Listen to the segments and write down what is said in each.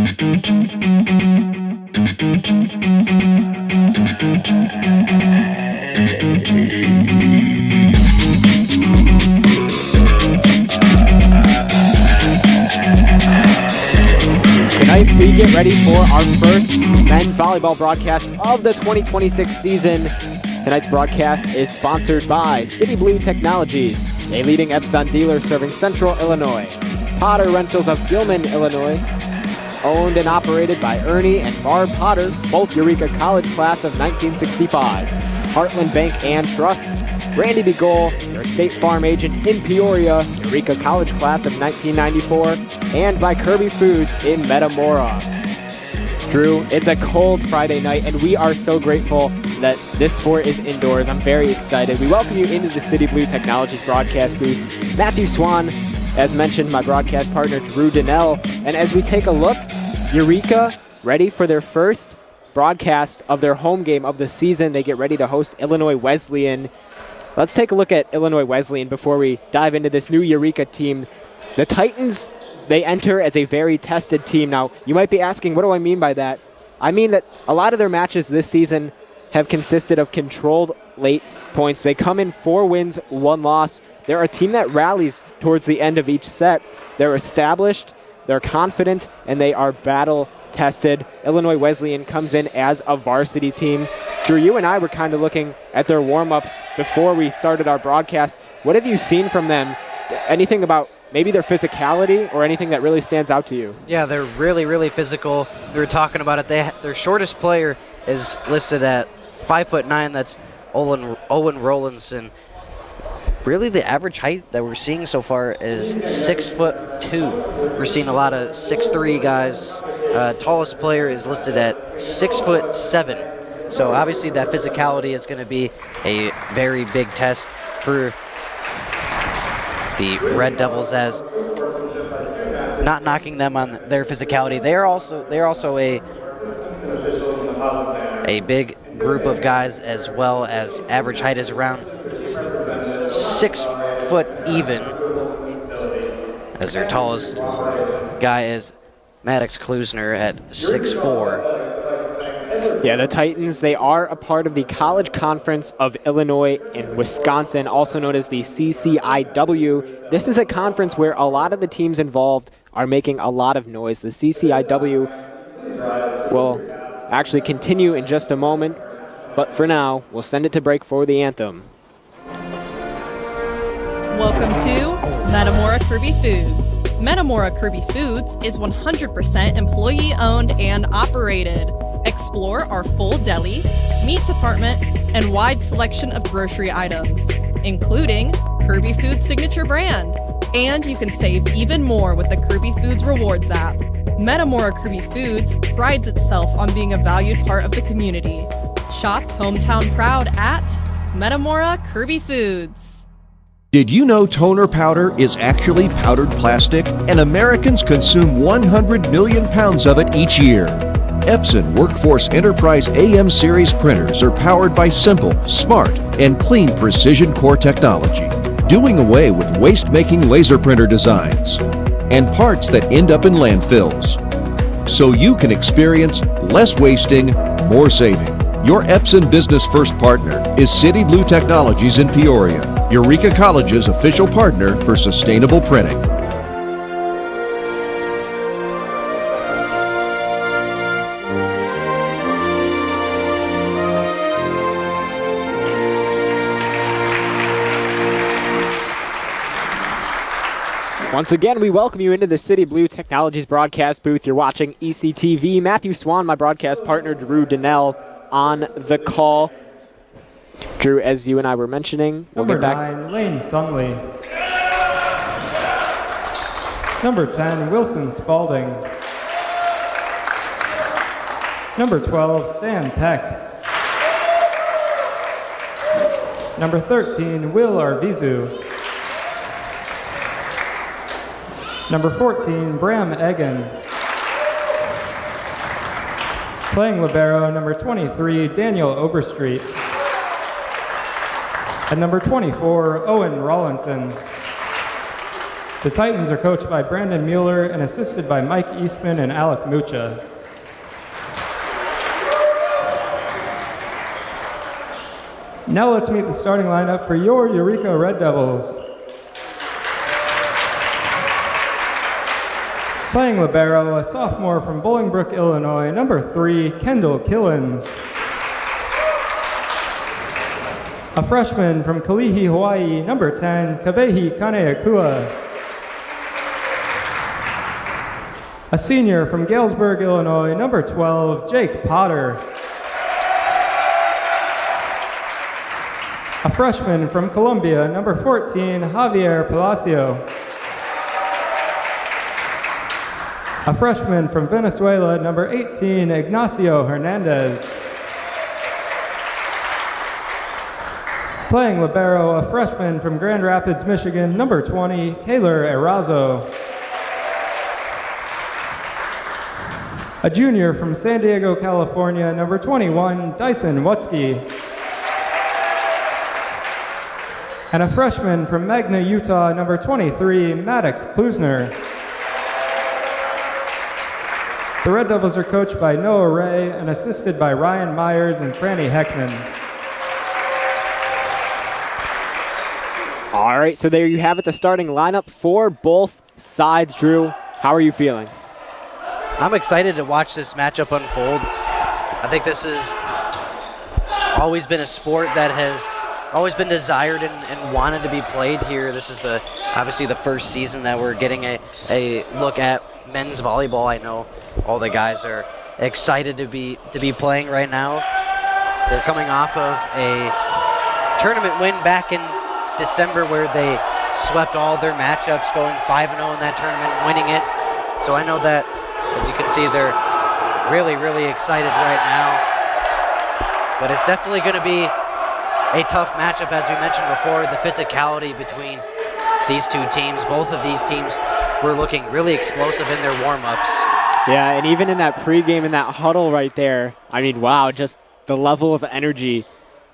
Tonight we get ready for our first men's volleyball broadcast of the 2026 season. Tonight's broadcast is sponsored by City Blue Technologies, a leading Epson dealer serving Central Illinois. Potter Rentals of Gilman, Illinois, owned and operated by Ernie and Barb Potter, both Eureka College class of 1965. Heartland Bank and Trust, Randy Begole, your State Farm agent in Peoria, Eureka College class of 1994, and by Kirby Foods in Metamora. Drew, it's a cold Friday night, and we are so grateful that this sport is indoors. I'm very excited. We welcome you into the City Blue Technologies broadcast booth. Matthew Swan, as mentioned, my broadcast partner, Drew Donnell. And as we take a look, Eureka ready for their first broadcast of their home game of the season. They get ready to host Illinois Wesleyan. Let's take a look at Illinois Wesleyan before we dive into this new Eureka team. The Titans, they enter as a very tested team. Now, you might be asking, what do I mean by that? I mean that a lot of their matches this season have consisted of controlled late points. They come in 4 wins, 1 loss. They're a team that rallies towards the end of each set. They're established, they're confident, and they are battle-tested. Illinois Wesleyan comes in as a varsity team. Drew, you and I were kind of looking at their warm-ups before we started our broadcast. What have you seen from them? Anything about maybe their physicality or anything that really stands out to you? Yeah, they're really, really physical. We were talking about it. Their shortest player is listed at 5'9". That's Owen Rowlandson. Really, the average height that we're seeing so far is 6'2". We're seeing a lot of 6'3" guys. Tallest player is listed at 6'7". So obviously that physicality is going to be a very big test for the Red Devils, as not knocking them on their physicality. They're also a big group of guys, as well as average height is around 6 foot even, as their tallest guy is Maddox Klusner at 6'4". Yeah, the Titans, they are a part of the College Conference of Illinois and Wisconsin, also known as the CCIW. This is a conference where a lot of the teams involved are making a lot of noise. The CCIW will actually continue in just a moment, but for now, we'll send it to break for the anthem. Welcome to Metamora Kirby Foods. Metamora Kirby Foods is 100% employee-owned and operated. Explore our full deli, meat department, and wide selection of grocery items, including Kirby Foods' signature brand. And you can save even more with the Kirby Foods Rewards app. Metamora Kirby Foods prides itself on being a valued part of the community. Shop hometown proud at Metamora Kirby Foods. Did you know toner powder is actually powdered plastic, and Americans consume 100 million pounds of it each year? Epson Workforce Enterprise AM series printers are powered by simple, smart, and clean precision core technology, doing away with waste-making laser printer designs and parts that end up in landfills, so you can experience less wasting, more saving. Your Epson Business First partner is City Blue Technologies in Peoria, Eureka College's official partner for sustainable printing. Once again, we welcome you into the City Blue Technologies broadcast booth. You're watching ECTV. Matthew Swan, my broadcast partner, Drew Donnell, on the call. Drew, as you and I were mentioning, we'll get back. Number 9, Lane Sunley. Number 10, Wilson Spalding. Number 12, Stan Peck. Number 13, Will Arvizu. Number 14, Bram Eggen. Playing libero, number 23, Daniel Overstreet. And number 24, Owen Rawlinson. The Titans are coached by Brandon Mueller and assisted by Mike Eastman and Alec Mucha. Now let's meet the starting lineup for your Eureka Red Devils. Playing libero, a sophomore from Bolingbrook, Illinois, number 3, Kendall Killens. A freshman from Kalihi, Hawaii, number 10, Kabehi Kaneakua. A senior from Galesburg, Illinois, number 12, Jake Potter. A freshman from Columbia, number 14, Javier Palacio. A freshman from Venezuela, number 18, Ignacio Hernandez. Playing libero, a freshman from Grand Rapids, Michigan, number 20, Taylor Erazo. A junior from San Diego, California, number 21, Dyson Wutzke. And a freshman from Magna, Utah, number 23, Maddox Klusner. The Red Devils are coached by Noah Ray and assisted by Ryan Myers and Franny Heckman. All right, so there you have it, the starting lineup for both sides. Drew, how are you feeling? I'm excited to watch this matchup unfold. I think this has always been a sport that has always been desired and wanted to be played here. This is obviously the first season that we're getting a look at men's volleyball. I know all the guys are excited to be playing right now. They're coming off of a tournament win back in December where they swept all their matchups, going 5-0 in that tournament, winning it. So I know that, as you can see, they're really, really excited right now. But it's definitely going to be a tough matchup, as we mentioned before, the physicality between these two teams. Both of these teams were looking really explosive in their warm-ups. Yeah, and even in that pregame, in that huddle right there, I mean, wow, just the level of energy.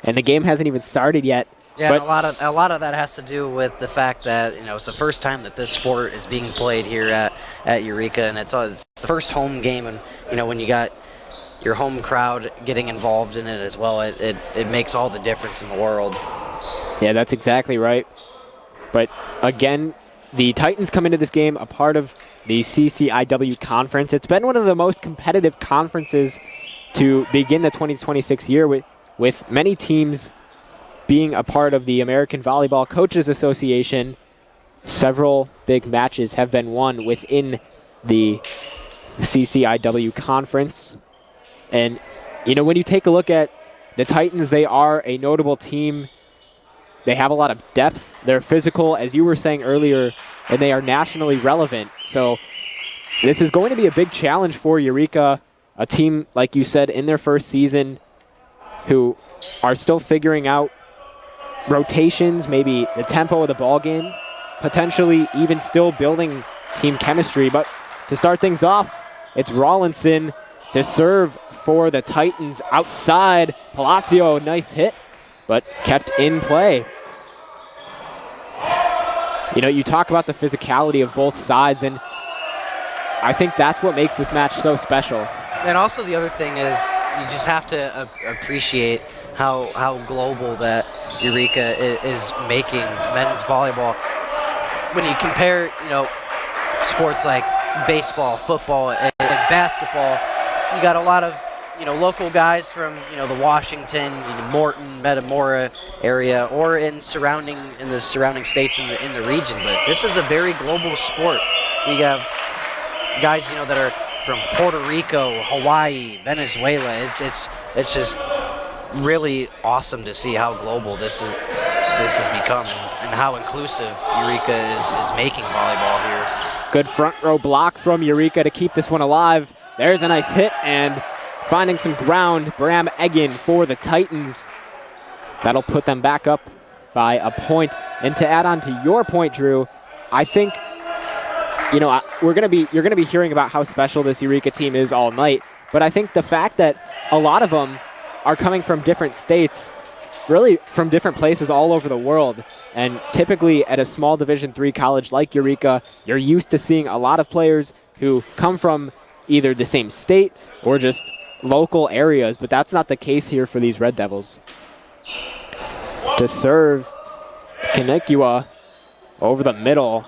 And the game hasn't even started yet. Yeah, and a lot of that has to do with the fact that it's the first time that this sport is being played here at Eureka, and it's the first home game, and when you got your home crowd getting involved in it as well, it makes all the difference in the world. Yeah, that's exactly right. But again, the Titans come into this game a part of the CCIW conference. It's been one of the most competitive conferences to begin the 2026 year, with many teams being a part of the American Volleyball Coaches Association. Several big matches have been won within the CCIW conference. And, when you take a look at the Titans, they are a notable team. They have a lot of depth. They're physical, as you were saying earlier, and they are nationally relevant. So this is going to be a big challenge for Eureka, a team, like you said, in their first season, who are still figuring out rotations, maybe the tempo of the ball game, potentially even still building team chemistry. But to start things off, it's Rawlinson to serve for the Titans outside. Palacio, nice hit, but kept in play. You talk about the physicality of both sides, and I think that's what makes this match so special. And also the other thing is you just have to appreciate how global that Eureka is making men's volleyball. When you compare, sports like baseball, football, and basketball, you got a lot of, local guys from, the Washington, Morton, Metamora area, or in the surrounding states in the region. But this is a very global sport. You have guys, that are from Puerto Rico, Hawaii, Venezuela. It's just really awesome to see how global this has become and how inclusive Eureka is making volleyball here. Good front row block from Eureka to keep this one alive. There's a nice hit, and finding some ground, Bram Eggen for the Titans. That'll put them back up by a point. And to add on to your point, Drew, I think you're going to be hearing about how special this Eureka team is all night. But I think the fact that a lot of them are coming from different states really from different places all over the world. And typically at a small Division III college like Eureka, you're used to seeing a lot of players who come from either the same state or just local areas, but that's not the case here for these Red Devils. To serve, Kanekua over the middle.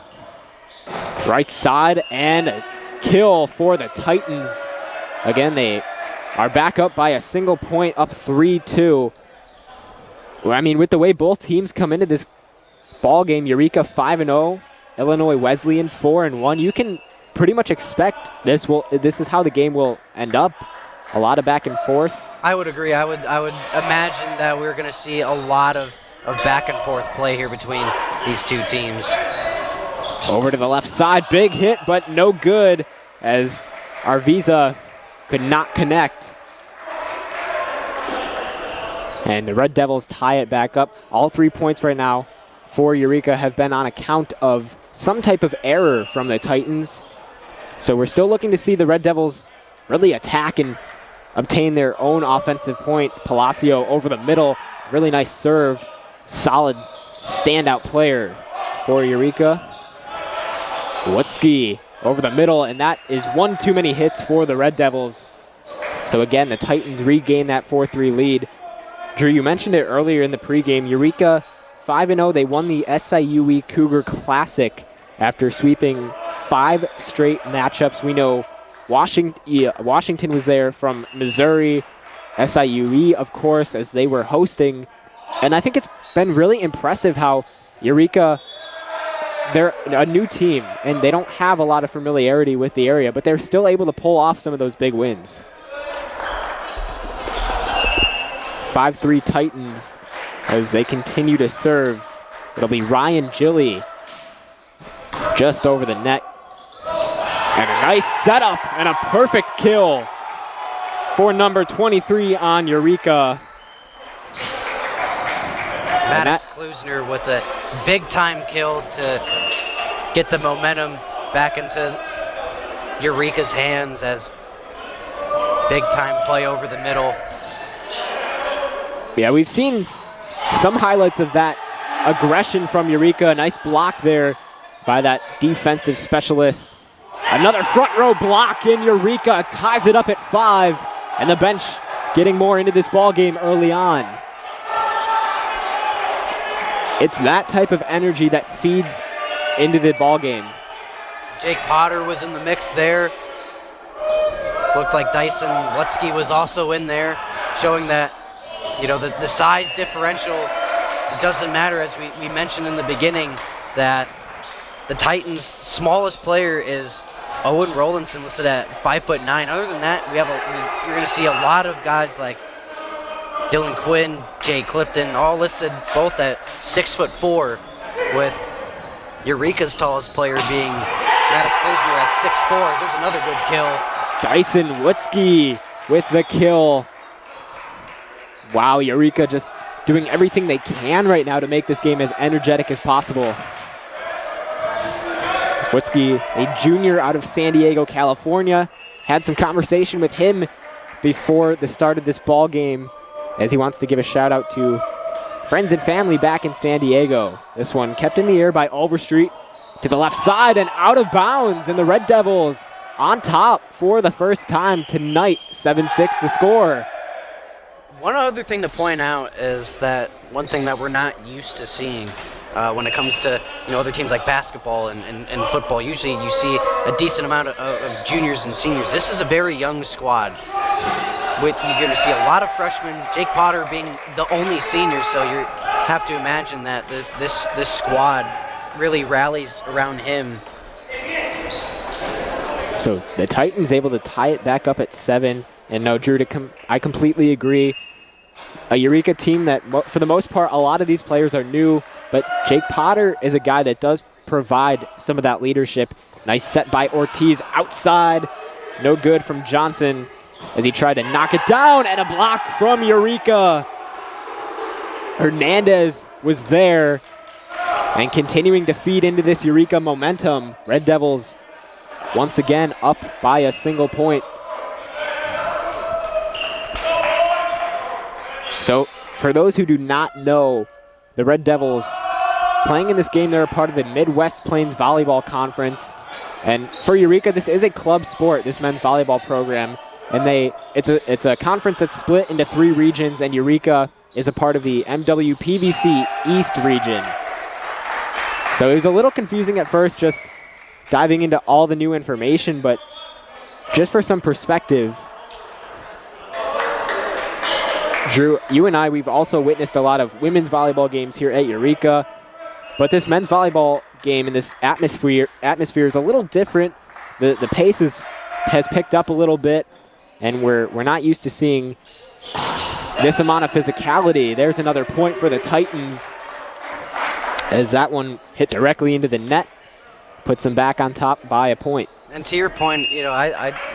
Right side, and a kill for the Titans. Again, they are back up by a single point, up 3-2. I mean, with the way both teams come into this ball game, Eureka 5-0, Illinois Wesleyan 4-1, you can pretty much expect this is how the game will end up. A lot of back and forth. I would agree. I would imagine that we're going to see a lot of back and forth play here between these two teams. Over to the left side, big hit, but no good as Arviza could not connect. And the Red Devils tie it back up. All 3 points right now for Eureka have been on account of some type of error from the Titans. So we're still looking to see the Red Devils really attack and obtain their own offensive point. Palacio over the middle, really nice serve. Solid standout player for Eureka. Wutzke over the middle, and that is one too many hits for the Red Devils. So again, the Titans regain that 4-3 lead. Drew, you mentioned it earlier in the pregame. Eureka 5-0. They won the SIUE Cougar Classic after sweeping 5 straight matchups. We know Washington was there from Missouri, SIUE, of course, as they were hosting. And I think it's been really impressive how Eureka, they're a new team, and they don't have a lot of familiarity with the area, but they're still able to pull off some of those big wins. 5-3 Titans as they continue to serve. It'll be Ryan Gilly just over the net. And a nice setup and a perfect kill for number 23 on Eureka. Maddox Klusner with a big-time kill to get the momentum back into Eureka's hands as big-time play over the middle. Yeah, we've seen some highlights of that aggression from Eureka. A nice block there by that defensive specialist. Another front row block in Eureka ties it up at 5, and the bench getting more into this ball game early on. It's that type of energy that feeds into the ball game. Jake Potter was in the mix there. Looked like Dyson Wutzke was also in there, showing that, you know, the size differential, it doesn't matter, as we mentioned in the beginning, that the Titans' smallest player is Owen Rowlandson, listed at 5'9". Other than that, you're going to see a lot of guys like Dylan Quinn, Jay Clifton, all listed both at 6'4", with Eureka's tallest player being Mattis Klusner at 6'4". There's another good kill. Dyson Wutzke with the kill. Wow, Eureka just doing everything they can right now to make this game as energetic as possible. Wutzke, a junior out of San Diego, California, had some conversation with him before the start of this ball game, as he wants to give a shout out to friends and family back in San Diego. This one kept in the air by Overstreet to the left side and out of bounds, and the Red Devils on top for the first time tonight. 7-6 the score. One other thing to point out is that one thing that we're not used to seeing when it comes to, you know, other teams like basketball and football. Usually you see a decent amount of juniors and seniors. This is a very young squad. You're going to see a lot of freshmen, Jake Potter being the only senior, so you have to imagine that this squad really rallies around him. So the Titans able to tie it back up at 7. And no, Drew, I completely agree. A Eureka team that, for the most part, a lot of these players are new, but Jake Potter is a guy that does provide some of that leadership. Nice set by Ortiz outside. No good from Johnson as he tried to knock it down, and a block from Eureka. Hernandez was there and continuing to feed into this Eureka momentum. Red Devils once again up by a single point. So for those who do not know, the Red Devils playing in this game, they're a part of the Midwest Plains Volleyball Conference. And for Eureka, this is a club sport, this men's volleyball program. And it's a conference that's split into 3 regions, and Eureka is a part of the MWPVC East region. So it was a little confusing at first, just diving into all the new information, but just for some perspective, Drew, you and I, we've also witnessed a lot of women's volleyball games here at Eureka, but this men's volleyball game and this atmosphere is a little different. The pace has picked up a little bit, and we're not used to seeing this amount of physicality. There's another point for the Titans as that one hit directly into the net, puts them back on top by a point. And to your point,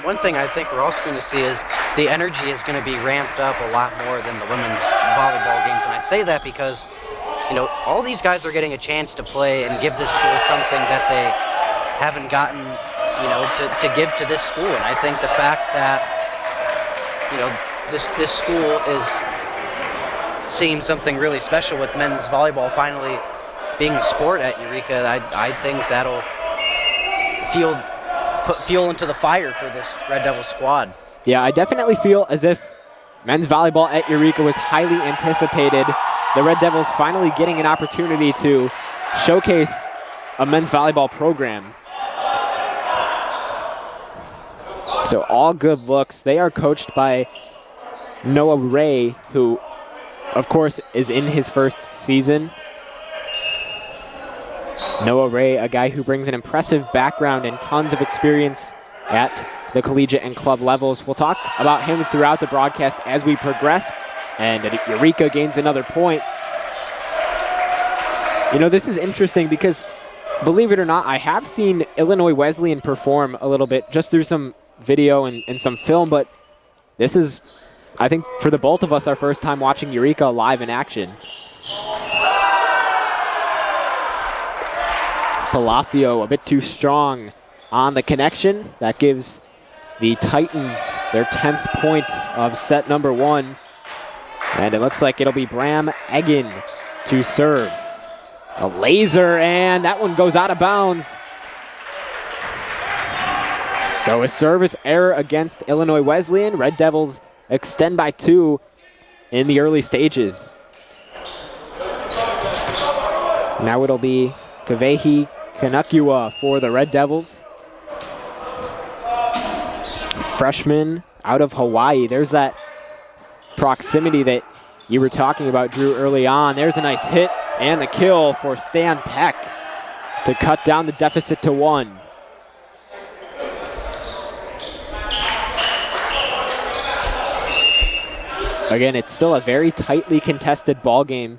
one thing I think we're also going to see is the energy is going to be ramped up a lot more than the women's volleyball games. And I say that because, all these guys are getting a chance to play and give this school something that they haven't gotten, to give to this school. And I think the fact that, this school is seeing something really special with men's volleyball finally being a sport at Eureka, I think that'll put fuel into the fire for this Red Devil squad. Yeah, I definitely feel as if men's volleyball at Eureka was highly anticipated. The Red Devils finally getting an opportunity to showcase a men's volleyball program. So all good looks. They are coached by Noah Ray, who, of course, is in his first season. Noah Ray, a guy who brings an impressive background and tons of experience at the collegiate and club levels. We'll talk about him throughout the broadcast as we progress, and Eureka gains another point. This is interesting because, believe it or not, I have seen Illinois Wesleyan perform a little bit just through some video and some film, but this is, I think, for the both of us, our first time watching Eureka live in action. Palacio a bit too strong on the connection. That gives the Titans their 10th point of set number 1. And it looks like it'll be Bram Eggen to serve. A laser, and that one goes out of bounds. So a service error against Illinois Wesleyan. Red Devils extend by 2 in the early stages. Now it'll be Kavehi Kanakua for the Red Devils. Freshman out of Hawaii. There's that proximity that you were talking about, Drew, early on. There's a nice hit and the kill for Stan Peck to cut down the deficit to 1. Again, it's still a very tightly contested ball game.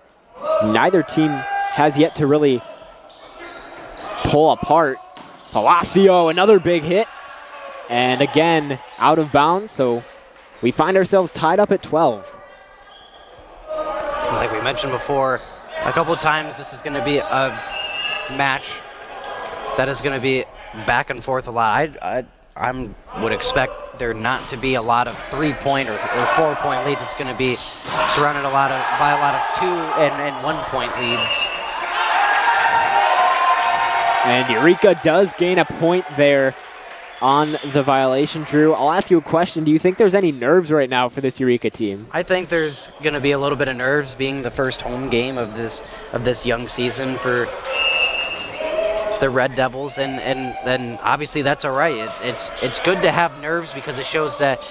Neither team has yet to really pull apart. Palacio, another big hit. And again, out of bounds, so we find ourselves tied up at 12. Like we mentioned before, a couple of times this is going to be a match that is going to be back and forth a lot. I would expect there not to be a lot of 3-point or 4-point leads. It's going to be surrounded by a lot of 2 and 1-point leads. And Eureka does gain a point there on the violation, Drew. I'll ask you a question. Do you think there's any nerves right now for this Eureka team? I think there's going to be a little bit of nerves being the first home game of this young season for the Red Devils, and then obviously that's all right. It's good to have nerves because it shows that,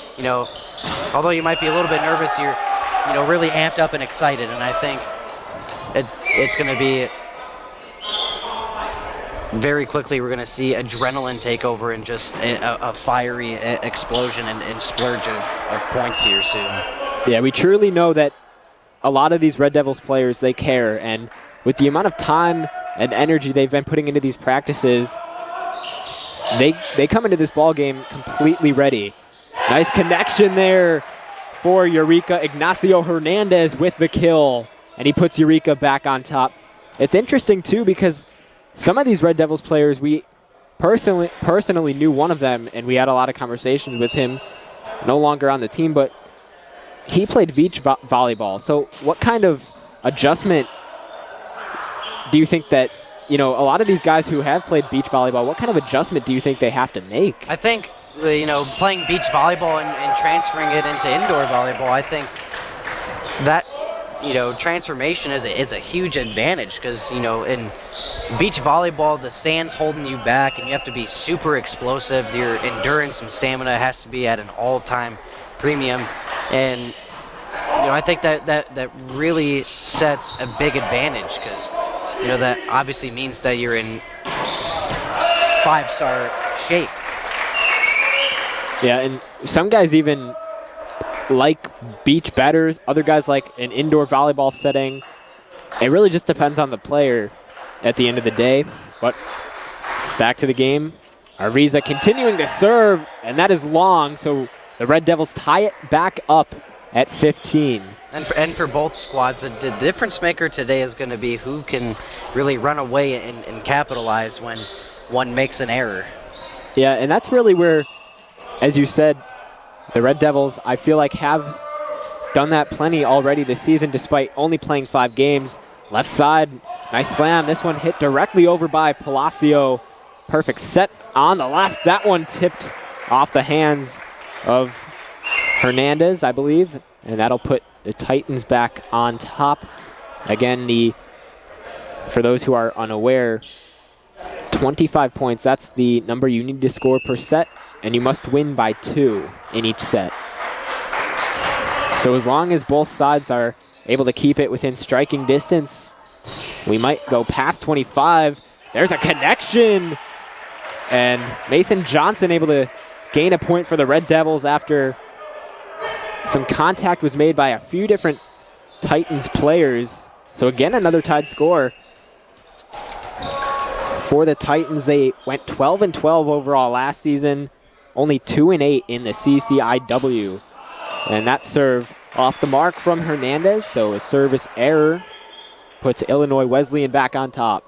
although you might be a little bit nervous, you're really amped up and excited, and I think it's going to be very quickly we're going to see adrenaline take over and just a fiery explosion and splurge of points here soon. Yeah, we truly know that a lot of these Red Devils players, they care, and with the amount of time and energy they've been putting into these practices, they come into this ball game completely ready. Nice connection there for Eureka. Ignacio Hernandez with the kill, and he puts Eureka back on top. It's interesting, too, because some of these Red Devils players, we personally knew one of them, and we had a lot of conversations with him, no longer on the team, but he played beach volleyball. So what kind of adjustment do you think that, a lot of these guys who have played beach volleyball, what kind of adjustment do you think they have to make? I think, playing beach volleyball and transferring it into indoor volleyball, I think that, transformation is a huge advantage because, in beach volleyball, the sand's holding you back and you have to be super explosive. Your endurance and stamina has to be at an all-time premium. And, I think that really sets a big advantage because, that obviously means that you're in 5-star shape. Yeah, and some guys even like beach better. Other guys like an indoor volleyball setting. It really just depends on the player at the end of the day. But back to the game. Ariza continuing to serve, and that is long, so the Red Devils tie it back up at 15. And for both squads, the difference maker today is going to be who can really run away and capitalize when one makes an error. Yeah, and that's really where, as you said, the Red Devils, I feel like, have done that plenty already this season despite only playing 5 games. Left side, nice slam. This one hit directly over by Palacio. Perfect set on the left. That one tipped off the hands of Hernandez, I believe, and that'll put the Titans back on top. Again, for those who are unaware, 25 points, that's the number you need to score per set, and you must win by 2 in each set. So as long as both sides are able to keep it within striking distance, we might go past 25. There's a connection, and Mason Johnson able to gain a point for the Red Devils after some contact was made by a few different Titans players. So again, another tied score. For the Titans, they went 12-12 overall last season, only 2-8 in the CCIW. And that serve off the mark from Hernandez, so a service error puts Illinois Wesleyan back on top.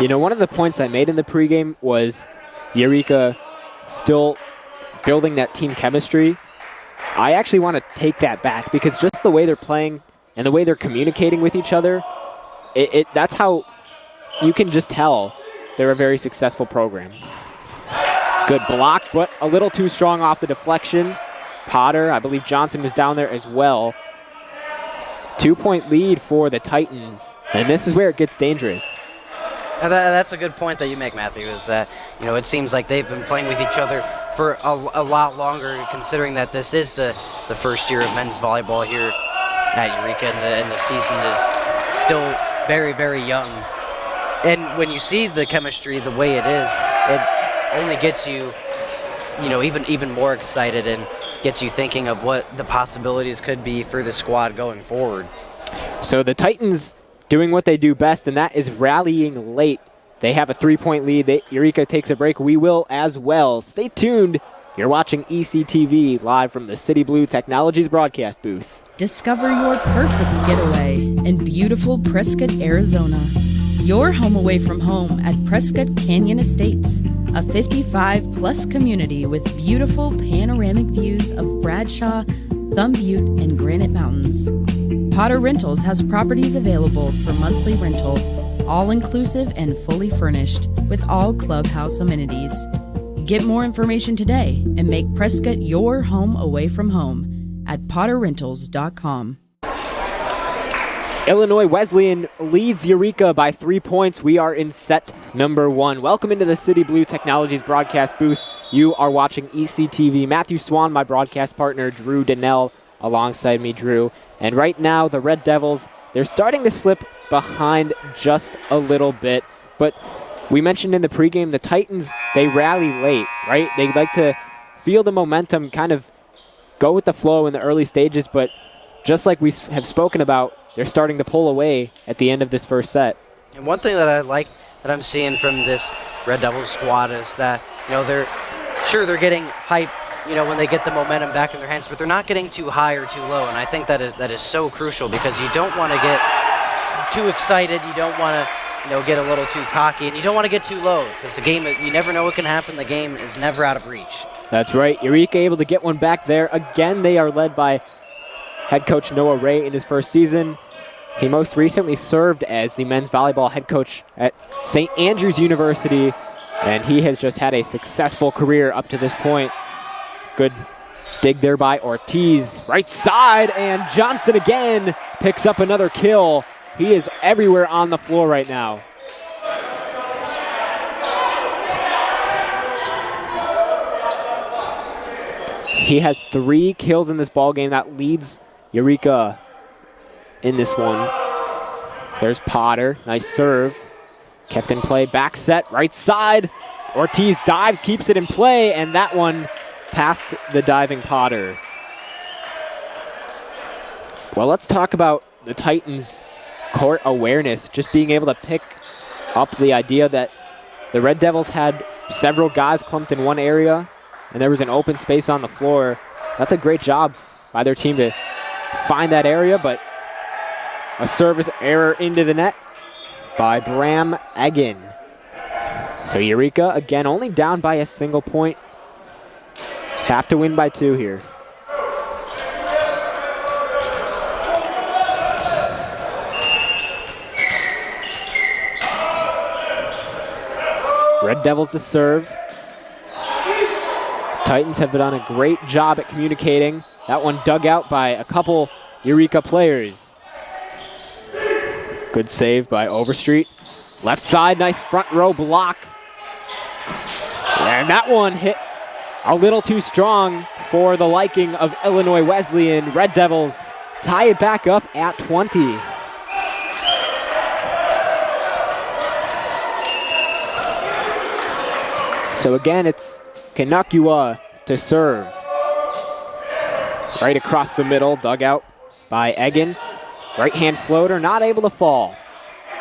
One of the points I made in the pregame was Eureka still building that team chemistry. I actually want to take that back because just the way they're playing and the way they're communicating with each other, that's how you can just tell they're a very successful program. Good block, but a little too strong off the deflection. Potter, I believe Johnson was down there as well. 2-point lead for the Titans, and this is where it gets dangerous. That's a good point that you make, Matthew, is that, it seems like they've been playing with each other for a lot longer, considering that this is the first year of men's volleyball here at Eureka, and the season is still very, very young. And when you see the chemistry the way it is, it only gets you, even more excited and gets you thinking of what the possibilities could be for the squad going forward. So the Titans doing what they do best, and that is rallying late. They have a 3-point lead. Eureka takes a break. We will as well. Stay tuned. You're watching ECTV live from the City Blue Technologies broadcast booth. Discover your perfect getaway in beautiful Prescott, Arizona. Your home away from home at Prescott Canyon Estates, a 55-plus community with beautiful panoramic views of Bradshaw, Thumb Butte, and Granite Mountains. Potter Rentals has properties available for monthly rental, all-inclusive and fully furnished, with all clubhouse amenities. Get more information today and make Prescott your home away from home at potterrentals.com. Illinois Wesleyan leads Eureka by 3 points. We are in set number 1. Welcome into the City Blue Technologies broadcast booth. You are watching ECTV. Matthew Swan, my broadcast partner, Drew Donnell, alongside me, Drew. And right now, the Red Devils, they're starting to slip behind just a little bit. But we mentioned in the pregame, the Titans, they rally late, right? They like to feel the momentum, kind of go with the flow in the early stages. But just like we have spoken about, they're starting to pull away at the end of this first set. And one thing that I like that I'm seeing from this Red Devils squad is that, they're getting hype, when they get the momentum back in their hands, but they're not getting too high or too low. And I think that is so crucial because you don't want to get too excited. You don't want to, get a little too cocky, and you don't want to get too low because the game, you never know what can happen. The game is never out of reach. That's right. Eureka able to get one back there. Again, they are led by head coach Noah Ray in his first season. He most recently served as the men's volleyball head coach at St. Andrews University, and he has just had a successful career up to this point. Good dig there by Ortiz. Right side, and Johnson again picks up another kill. He is everywhere on the floor right now. He has 3 kills in this ballgame. That leads Eureka in this one. There's Potter. Nice serve. Kept in play. Back set. Right side. Ortiz dives, keeps it in play, and that one past the diving Potter. Well, let's talk about the Titans' court awareness. Just being able to pick up the idea that the Red Devils had several guys clumped in one area, and there was an open space on the floor. That's a great job by their team to find that area, but a service error into the net by Bram Eggen. So Eureka, again, only down by a single point. Have to win by 2 here. Red Devils to serve. Titans have done a great job at communicating. That one dug out by a couple Eureka players. Good save by Overstreet. Left side, nice front row block. And that one hit a little too strong for the liking of Illinois Wesleyan. Red Devils tie it back up at 20. So again, it's Kanakua to serve. Right across the middle, dug out by Eggen. Right hand floater, not able to fall.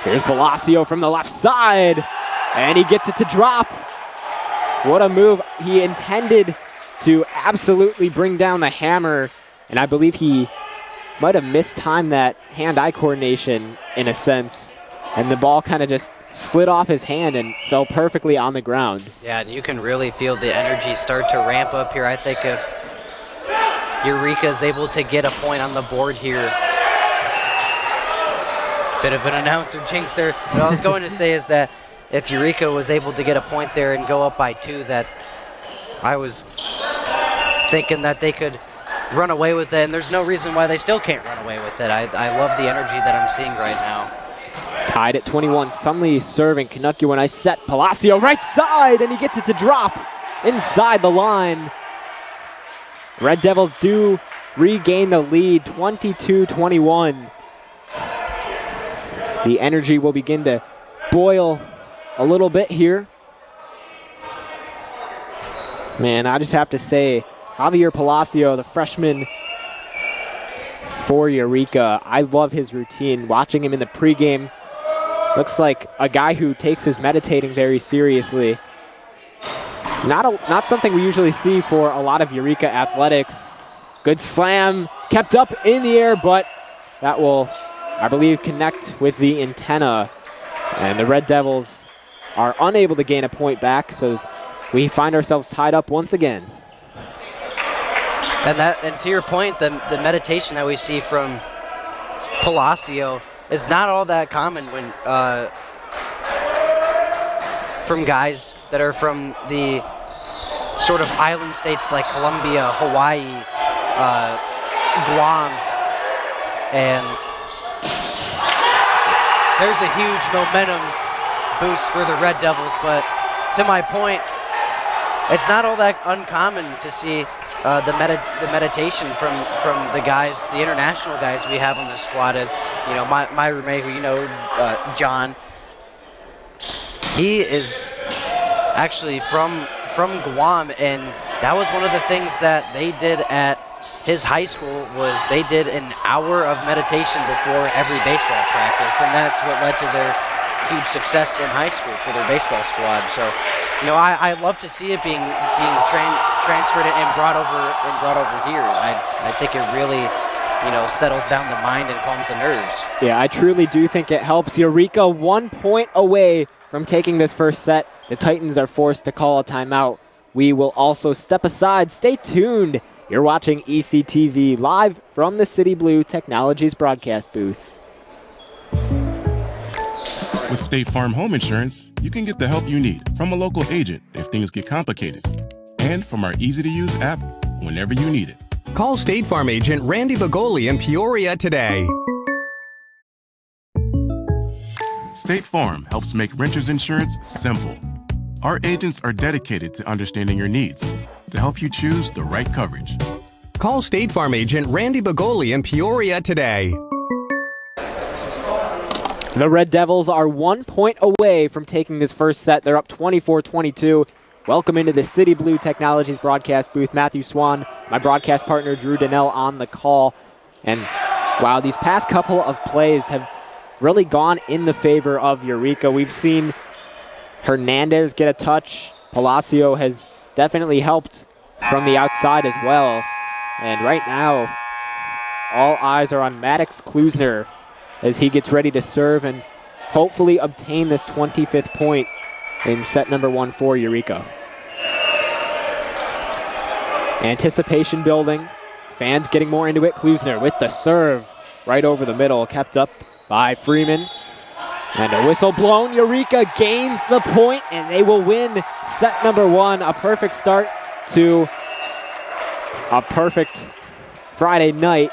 Here's Palacio from the left side, and he gets it to drop. What a move. He intended to absolutely bring down the hammer, and I believe he might have mistimed that hand-eye coordination in a sense, and the ball kind of just slid off his hand and fell perfectly on the ground. Yeah, and you can really feel the energy start to ramp up here. I think if Eureka is able to get a point on the board here, it's a bit of an announcer jinx there. What I was going to say is that if Eureka was able to get a point there and go up by 2, that I was thinking that they could run away with it, and there's no reason why they still can't run away with it. I love the energy that I'm seeing right now. Tied at 21, Sumley serving. Kanakua, nice set. Palacio right side, and he gets it to drop inside the line. Red Devils do regain the lead, 22-21. The energy will begin to boil a little bit here. Man, I just have to say, Javier Palacio, the freshman for Eureka, I love his routine. Watching him in the pregame, looks like a guy who takes his meditating very seriously. Not something we usually see for a lot of Eureka athletics. Good slam, kept up in the air, but that will, I believe, connect with the antenna. And the Red Devils are unable to gain a point back, so we find ourselves tied up once again. And to your point, the meditation that we see from Palacio is not all that common when from guys that are from the sort of island states like Colombia, Hawaii, Guam, and so there's a huge momentum boost for the Red Devils. But to my point, it's not all that uncommon to see the meditation from the guys, the international guys we have on the squad. As you know, my roommate, who you know, John, he is actually from Guam, and that was one of the things that they did at his high school. Was they did an hour of meditation before every baseball practice, and that's what led to their huge success in high school for their baseball squad. So, you know, I love to see it being transferred and brought over here. I think it really, you know, settles down the mind and calms the nerves. Yeah, I truly do think it helps. Eureka 1 point away from taking this first set. The Titans are forced to call a timeout. we will also step aside. Stay tuned. You're watching ECTV live from the City Blue Technologies broadcast booth. With State Farm Home Insurance, you can get the help you need from a local agent if things get complicated, and from our easy-to-use app whenever you need it. Call State Farm agent Randy Bagoli in Peoria today. State Farm helps make renters insurance simple. Our agents are dedicated to understanding your needs to help you choose the right coverage. Call State Farm agent Randy Bagoli in Peoria today. The Red Devils are 1 point away from taking this first set. They're up 24-22. Welcome into the City Blue Technologies broadcast booth. Matthew Swan, my broadcast partner Drew Donnell on the call. And wow, these past couple of plays have really gone in the favor of Eureka. We've seen Hernandez get a touch. Palacio has definitely helped from the outside as well. And right now, all eyes are on Maddox Klusner as he gets ready to serve and hopefully obtain this 25th point in set number 1 for Eureka. Anticipation building. Fans getting more into it. Klusner with the serve right over the middle, kept up by Freeman. And a whistle blown. Eureka gains the point, and they will win set number 1. A perfect start to a perfect Friday night.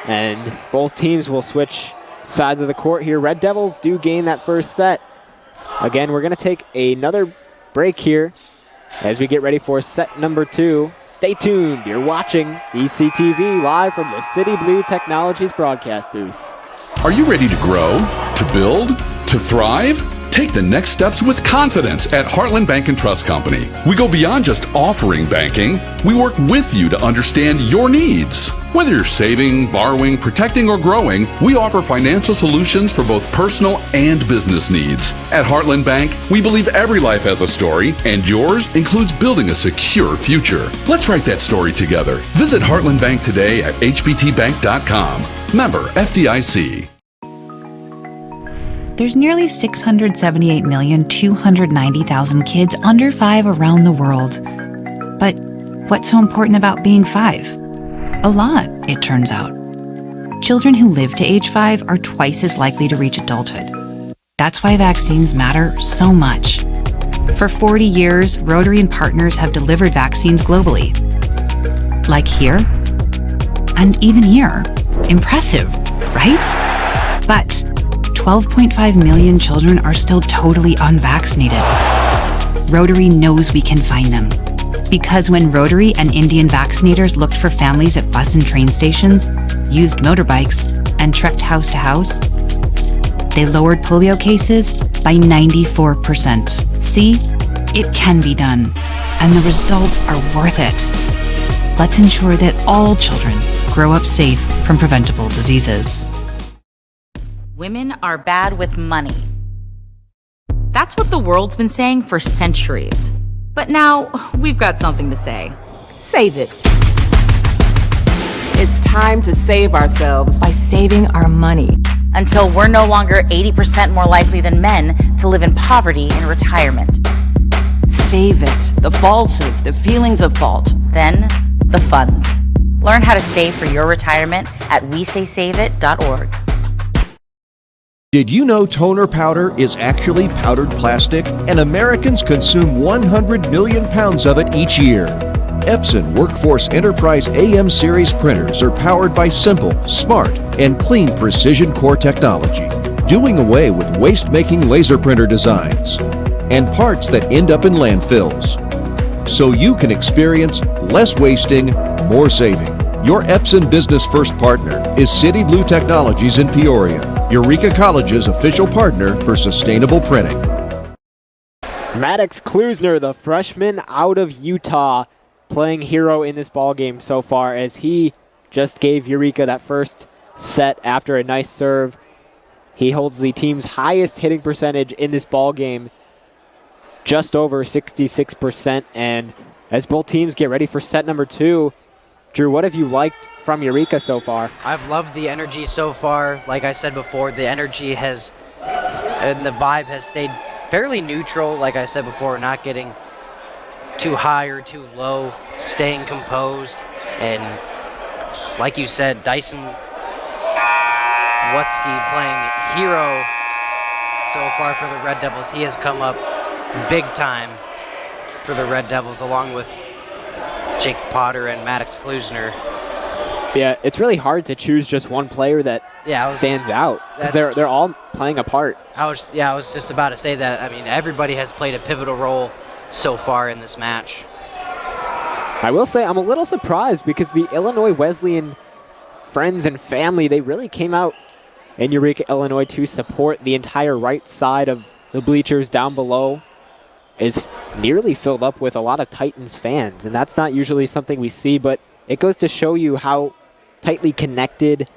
And both teams will switch sides of the court here. Red Devils do gain that first set. Again, we're going to take another break here as we get ready for set number 2. Stay tuned. You're watching ECTV live from the City Blue Technologies broadcast booth. Are you ready to grow, to build, to thrive? Take the next steps with confidence at Heartland Bank and Trust Company. We go beyond just offering banking. We work with you to understand your needs. Whether you're saving, borrowing, protecting, or growing, we offer financial solutions for both personal and business needs. At Heartland Bank, we believe every life has a story, and yours includes building a secure future. Let's write that story together. Visit Heartland Bank today at hbtbank.com. Member FDIC. There's nearly 678,290,000 kids under 5 around the world. But what's so important about being 5? A lot, it turns out. Children who live to age 5 are twice as likely to reach adulthood. That's why vaccines matter so much. For 40 years, Rotary and partners have delivered vaccines globally. Like here, and even here. Impressive, right? But 12.5 million children are still totally unvaccinated. Rotary knows we can find them. Because when Rotary and Indian vaccinators looked for families at bus and train stations, used motorbikes, and trekked house to house, they lowered polio cases by 94%. See? It can be done. And the results are worth it. Let's ensure that all children grow up safe from preventable diseases. Women are bad with money. That's what the world's been saying for centuries. But now, we've got something to say. Save it. It's time to save ourselves by saving our money. Until we're no longer 80% more likely than men to live in poverty in retirement. Save it. The falsehoods, the feelings of fault. Then, the funds. Learn how to save for your retirement at WeSaySaveIt.org. Did you know toner powder is actually powdered plastic, and Americans consume 100 million pounds of it each year? Epson Workforce Enterprise AM series printers are powered by simple, smart, and clean precision core technology, doing away with waste-making laser printer designs and parts that end up in landfills. So you can experience less wasting, more saving. Your Epson Business First partner is City Blue Technologies in Peoria, Eureka College's official partner for sustainable printing. Maddox Klusner, the freshman out of Utah, playing hero in this ballgame so far as he just gave Eureka that first set after a nice serve. He holds the team's highest hitting percentage in this ballgame, just over 66%. And as both teams get ready for set number 2, Drew, what have you liked from Eureka so far? I've loved the energy so far. Like I said before, the energy has, and the vibe has stayed fairly neutral. Like I said before, not getting too high or too low, staying composed. And like you said, Dyson Wutzke playing hero so far for the Red Devils. He has come up big time for the Red Devils, along with Jake Potter and Maddox Klusner. Yeah, it's really hard to choose just one player that stands out, because they're all playing a part. I was just about to say that. I mean, everybody has played a pivotal role so far in this match. I will say I'm a little surprised, because the Illinois Wesleyan friends and family, they really came out in Eureka, Illinois to support. The entire right side of the bleachers down below is nearly filled up with a lot of Titans fans, and that's not usually something we see, but it goes to show you how tightly connected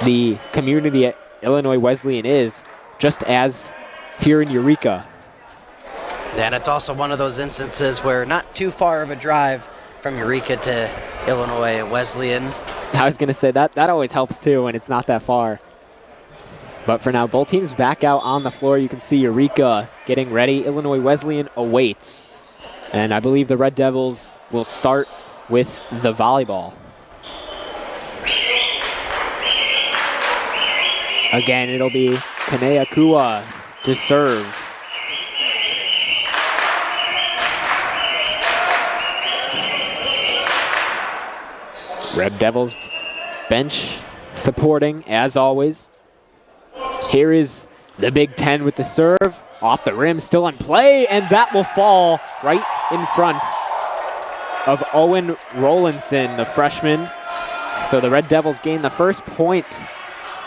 the community at Illinois Wesleyan is, just as here in Eureka. And it's also one of those instances where not too far of a drive from Eureka to Illinois Wesleyan. I was going to say that always helps too when it's not that far. But for now, both teams back out on the floor. You can see Eureka getting ready. Illinois Wesleyan awaits. And I believe the Red Devils will start with the volleyball. Again, it'll be Kaneakua to serve. Red Devils bench supporting, as always. Here is the Big Ten with the serve. Off the rim, still in play, and that will fall right in front of Owen Rowlandson, the freshman. So the Red Devils gain the first point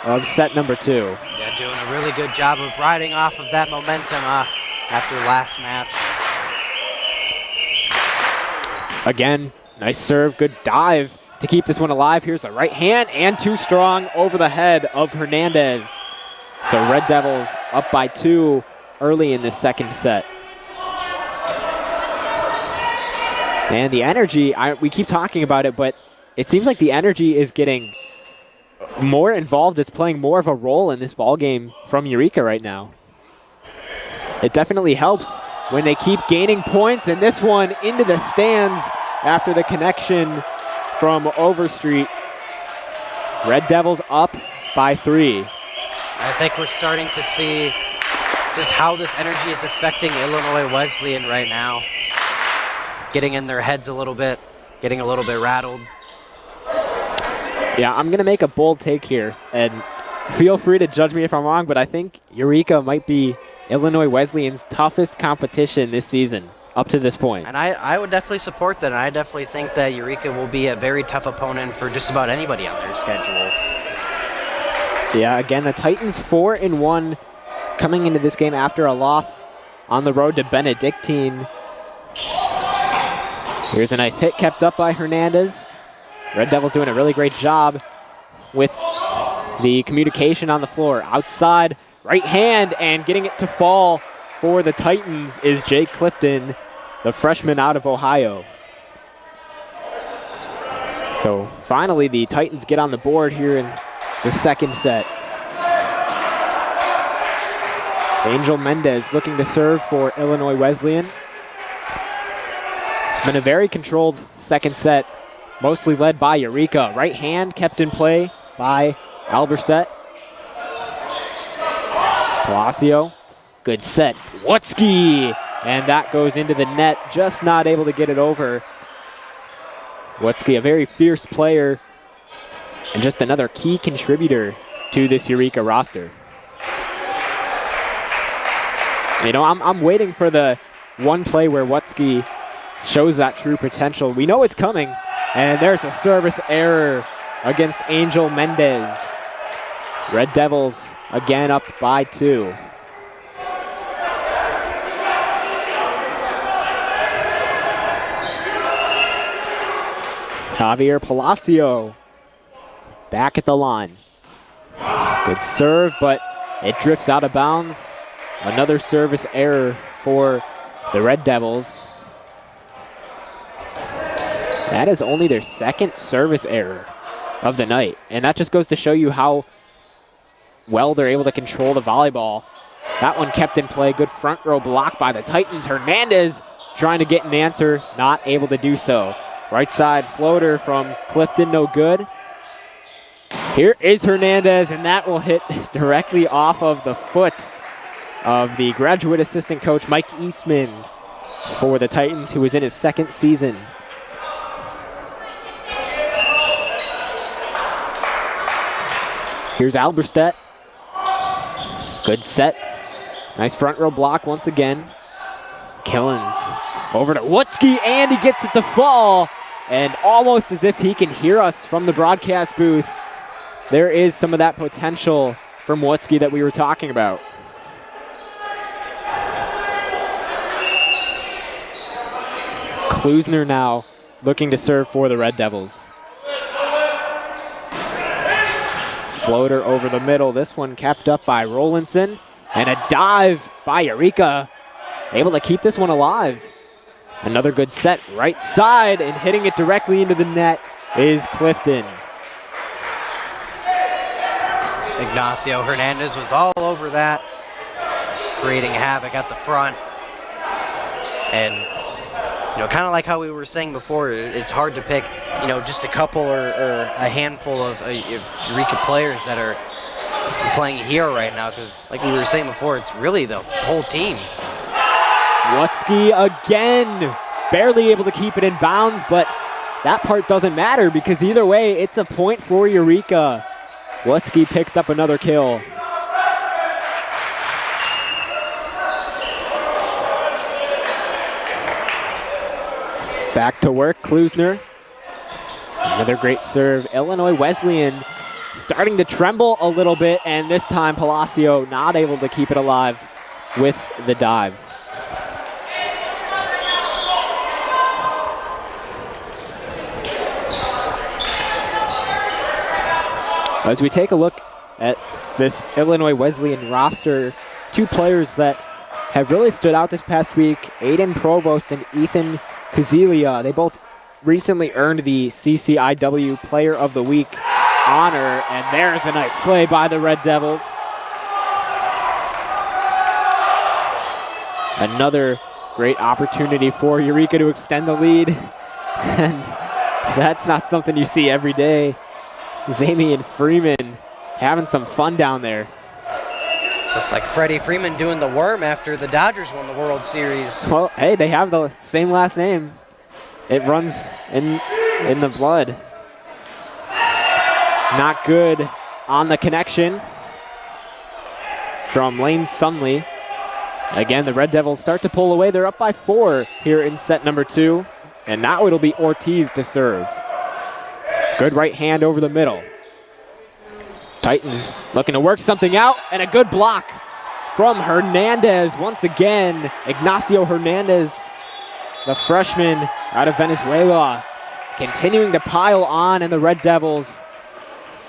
of set number 2. Yeah, doing a really good job of riding off of that momentum after last match. Again, nice serve, good dive to keep this one alive. Here's the right hand, and too strong over the head of Hernandez. So Red Devils up by 2 early in the second set. And the energy, we keep talking about it, but it seems like the energy is getting more involved. It's playing more of a role in this ball game from Eureka right now. It definitely helps when they keep gaining points, and this one into the stands after the connection from Overstreet. Red Devils up by 3. I think we're starting to see just how this energy is affecting Illinois Wesleyan right now. Getting in their heads a little bit, getting a little bit rattled. Yeah, I'm going to make a bold take here, and feel free to judge me if I'm wrong, but I think Eureka might be Illinois Wesleyan's toughest competition this season up to this point. And I would definitely support that, and I definitely think that Eureka will be a very tough opponent for just about anybody on their schedule. Yeah, again, the Titans 4-1 coming into this game after a loss on the road to Benedictine. Here's a nice hit kept up by Hernandez. Red Devils doing a really great job with the communication on the floor. Outside, right hand, and getting it to fall for the Titans is Jake Clifton, the freshman out of Ohio. So finally, the Titans get on the board here in the second set. Angel Mendez looking to serve for Illinois Wesleyan. It's been a very controlled second set, mostly led by Eureka. Right hand kept in play by Alberset. Palacio, good set. Wutzke, and that goes into the net, just not able to get it over. Wutzke, a very fierce player, and just another key contributor to this Eureka roster. You know, I'm waiting for the one play where Wutzke shows that true potential. We know it's coming, and there's a service error against Angel Mendez. Red Devils again up by 2. Javier Palacio back at the line. Good serve, but it drifts out of bounds. Another service error for the Red Devils. That is only their second service error of the night. And that just goes to show you how well they're able to control the volleyball. That one kept in play. Good front row block by the Titans. Hernandez trying to get an answer, not able to do so. Right side floater from Clifton, no good. Here is Hernandez, and that will hit directly off of the foot of the graduate assistant coach, Mike Eastman, for the Titans, who is in his second season. Here's Alberstadt. Good set. Nice front row block once again. Killens over to Wutzke, and he gets it to fall. And almost as if he can hear us from the broadcast booth, there is some of that potential from Wutzke that we were talking about. Klusner now looking to serve for the Red Devils. Floater over the middle. This one kept up by Rollinson. And a dive by Eureka. Able to keep this one alive. Another good set right side, and hitting it directly into the net is Clifton. Ignacio Hernandez was all over that, creating havoc at the front. And, kind of like how we were saying before, it's hard to pick, just a couple or a handful of Eureka players that are playing here right now, because like we were saying before, it's really the whole team. Wutzke again, barely able to keep it in bounds, but that part doesn't matter because either way, it's a point for Eureka. Wutzke picks up another kill. Back to work, Klusner. Another great serve. Illinois Wesleyan starting to tremble a little bit, and this time Palacio not able to keep it alive with the dive. As we take a look at this Illinois Wesleyan roster, two players that have really stood out this past week, Aiden Provost and Ethan Kuzelia. They both recently earned the CCIW Player of the Week honor, and there's a nice play by the Red Devils. Another great opportunity for Eureka to extend the lead, and that's not something you see every day. Zamian Freeman having some fun down there. Looked like Freddie Freeman doing the worm after the Dodgers won the World Series. Well, hey, they have the same last name. It runs in the blood. Not good on the connection from Lane Sunley. Again, the Red Devils start to pull away. They're up by 4 here in set number 2. And now it'll be Ortiz to serve. Good right hand over the middle. Titans looking to work something out, and a good block from Hernandez once again. Ignacio Hernandez, the freshman out of Venezuela, continuing to pile on, and the Red Devils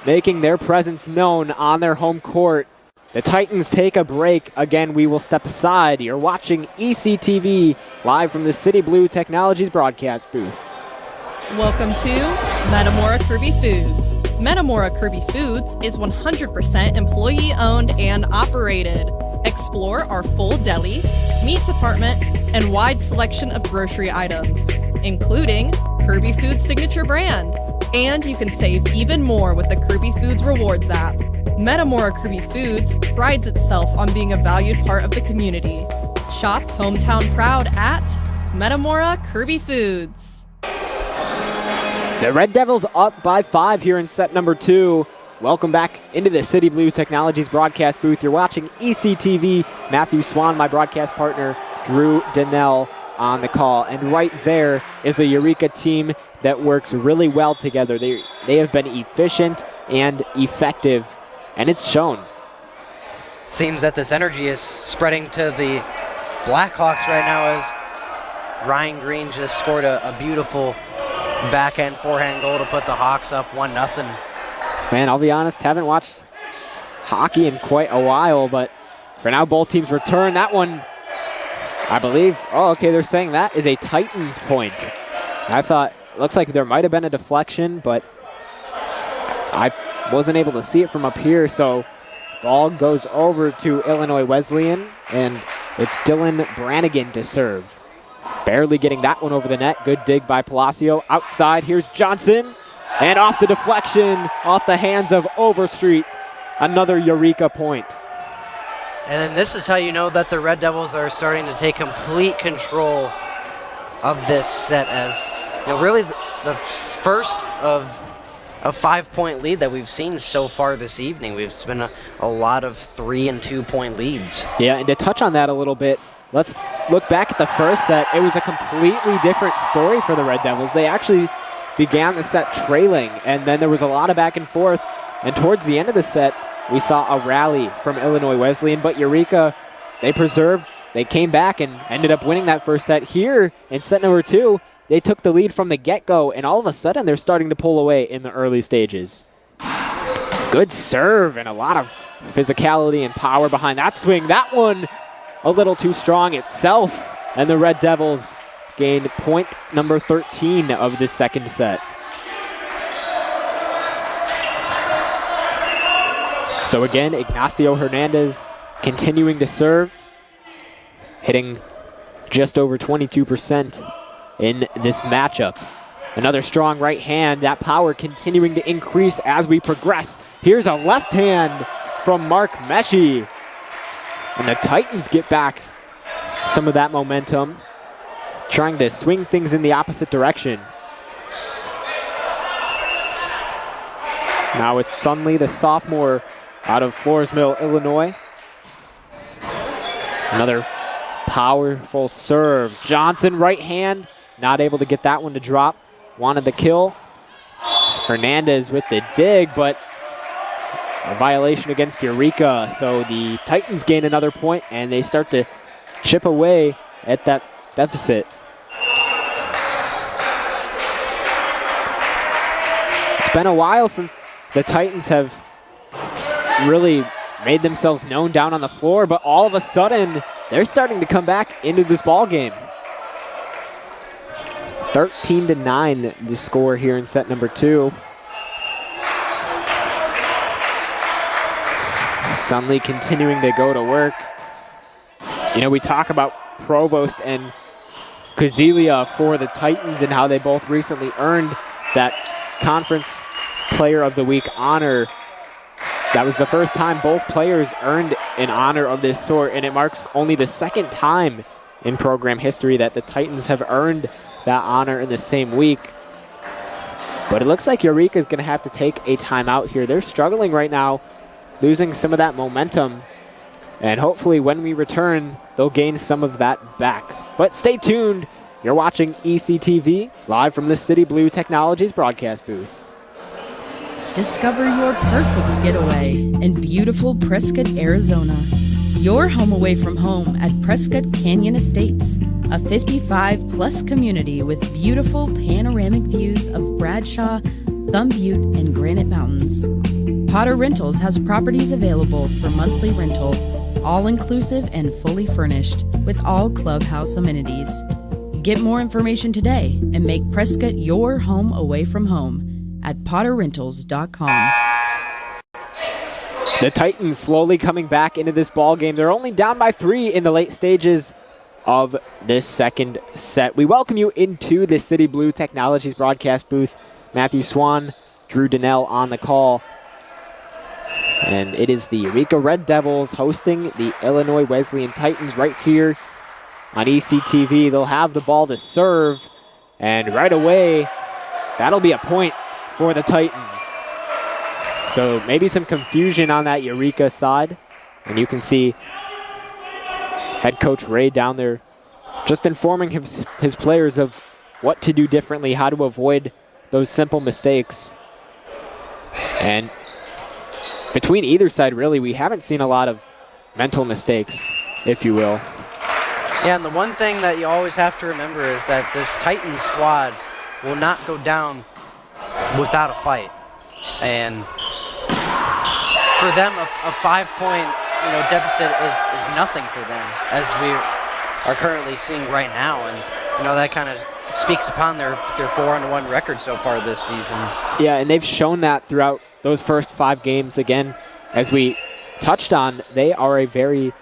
making their presence known on their home court. The Titans take a break. Again, we will step aside. You're watching ECTV live from the City Blue Technologies broadcast booth. Welcome to Metamora Kirby Foods. Metamora Kirby Foods is 100% employee-owned and operated. Explore our full deli, meat department, and wide selection of grocery items, including Kirby Foods' signature brand. And you can save even more with the Kirby Foods Rewards app. Metamora Kirby Foods prides itself on being a valued part of the community. Shop hometown proud at Metamora Kirby Foods. The Red Devils up by 5 here in set number 2. Welcome back into the City Blue Technologies broadcast booth. You're watching ECTV. Matthew Swan, my broadcast partner, Drew Donnell on the call. And right there is a Eureka team that works really well together. They have been efficient and effective, and it's shown. Seems that this energy is spreading to the Blackhawks right now, as Ryan Green just scored a beautiful backhand forehand goal to put the Hawks up 1-0. Man, I'll be honest, haven't watched hockey in quite a while, but for now both teams return. That one, I believe, they're saying that is a Titans point. I thought, looks like there might have been a deflection, but I wasn't able to see it from up here, so ball goes over to Illinois Wesleyan, and it's Dylan Brannigan to serve. Barely getting that one over the net. Good dig by Palacio. Outside, here's Johnson. And off the deflection, off the hands of Overstreet. Another Eureka point. And then this is how you know that the Red Devils are starting to take complete control of this set, as really the first of a 5-point lead that we've seen so far this evening. It's been a lot of 3 and 2 point leads. Yeah, and to touch on that a little bit, let's look back at the first set. It was a completely different story for the Red Devils. They actually began the set trailing, and then there was a lot of back and forth. And towards the end of the set, we saw a rally from Illinois Wesleyan, but Eureka, they persevered. They came back and ended up winning that first set. Here in set number 2, they took the lead from the get-go, and all of a sudden they're starting to pull away in the early stages. Good serve and a lot of physicality and power behind that swing. That one a little too strong itself, and the Red Devils gained point number 13 of this second set. So again, Ignacio Hernandez continuing to serve, hitting just over 22% in this matchup. Another strong right hand, that power continuing to increase as we progress. Here's a left hand from Mark Meshi. And the Titans get back some of that momentum, trying to swing things in the opposite direction. Now it's Sunley, the sophomore out of Floresville, Illinois. Another powerful serve. Johnson, right hand, not able to get that one to drop. Wanted the kill. Hernandez with the dig, but a violation against Eureka. So the Titans gain another point, and they start to chip away at that deficit. It's been a while since the Titans have really made themselves known down on the floor, but all of a sudden, they're starting to come back into this ball game. 13-9 the score here in set number 2. Sunley continuing to go to work. We talk about Provost and Kazelia for the Titans and how they both recently earned that Conference Player of the Week honor. That was the first time both players earned an honor of this sort, and it marks only the second time in program history that the Titans have earned that honor in the same week. But it looks like Eureka is going to have to take a timeout here. They're struggling right now, losing some of that momentum, and hopefully when we return, they'll gain some of that back. But stay tuned. You're watching ECTV, live from the City Blue Technologies broadcast booth. Discover your perfect getaway in beautiful Prescott, Arizona. Your home away from home at Prescott Canyon Estates, a 55-plus community with beautiful panoramic views of Bradshaw, Thumb Butte, and Granite Mountains. Potter Rentals has properties available for monthly rental, all-inclusive and fully furnished, with all clubhouse amenities. Get more information today and make Prescott your home away from home at potterrentals.com. The Titans slowly coming back into this ball game. They're only down by 3 in the late stages of this second set. We welcome you into the City Blue Technologies broadcast booth. Matthew Swan, Drew Donnell on the call. And it is the Eureka Red Devils hosting the Illinois Wesleyan Titans right here on ECTV. They'll have the ball to serve, and right away, that'll be a point for the Titans. So maybe some confusion on that Eureka side. And you can see head coach Ray down there just informing his players of what to do differently, how to avoid those simple mistakes. And between either side, really, we haven't seen a lot of mental mistakes, if you will. Yeah, and the one thing that you always have to remember is that this Titans squad will not go down without a fight. And for them, a 5-point deficit is nothing for them, as we are currently seeing right now. And that kind of speaks upon their 4-1 record so far this season. Yeah, and they've shown that throughout those first 5 games. Again, as we touched on, they are a very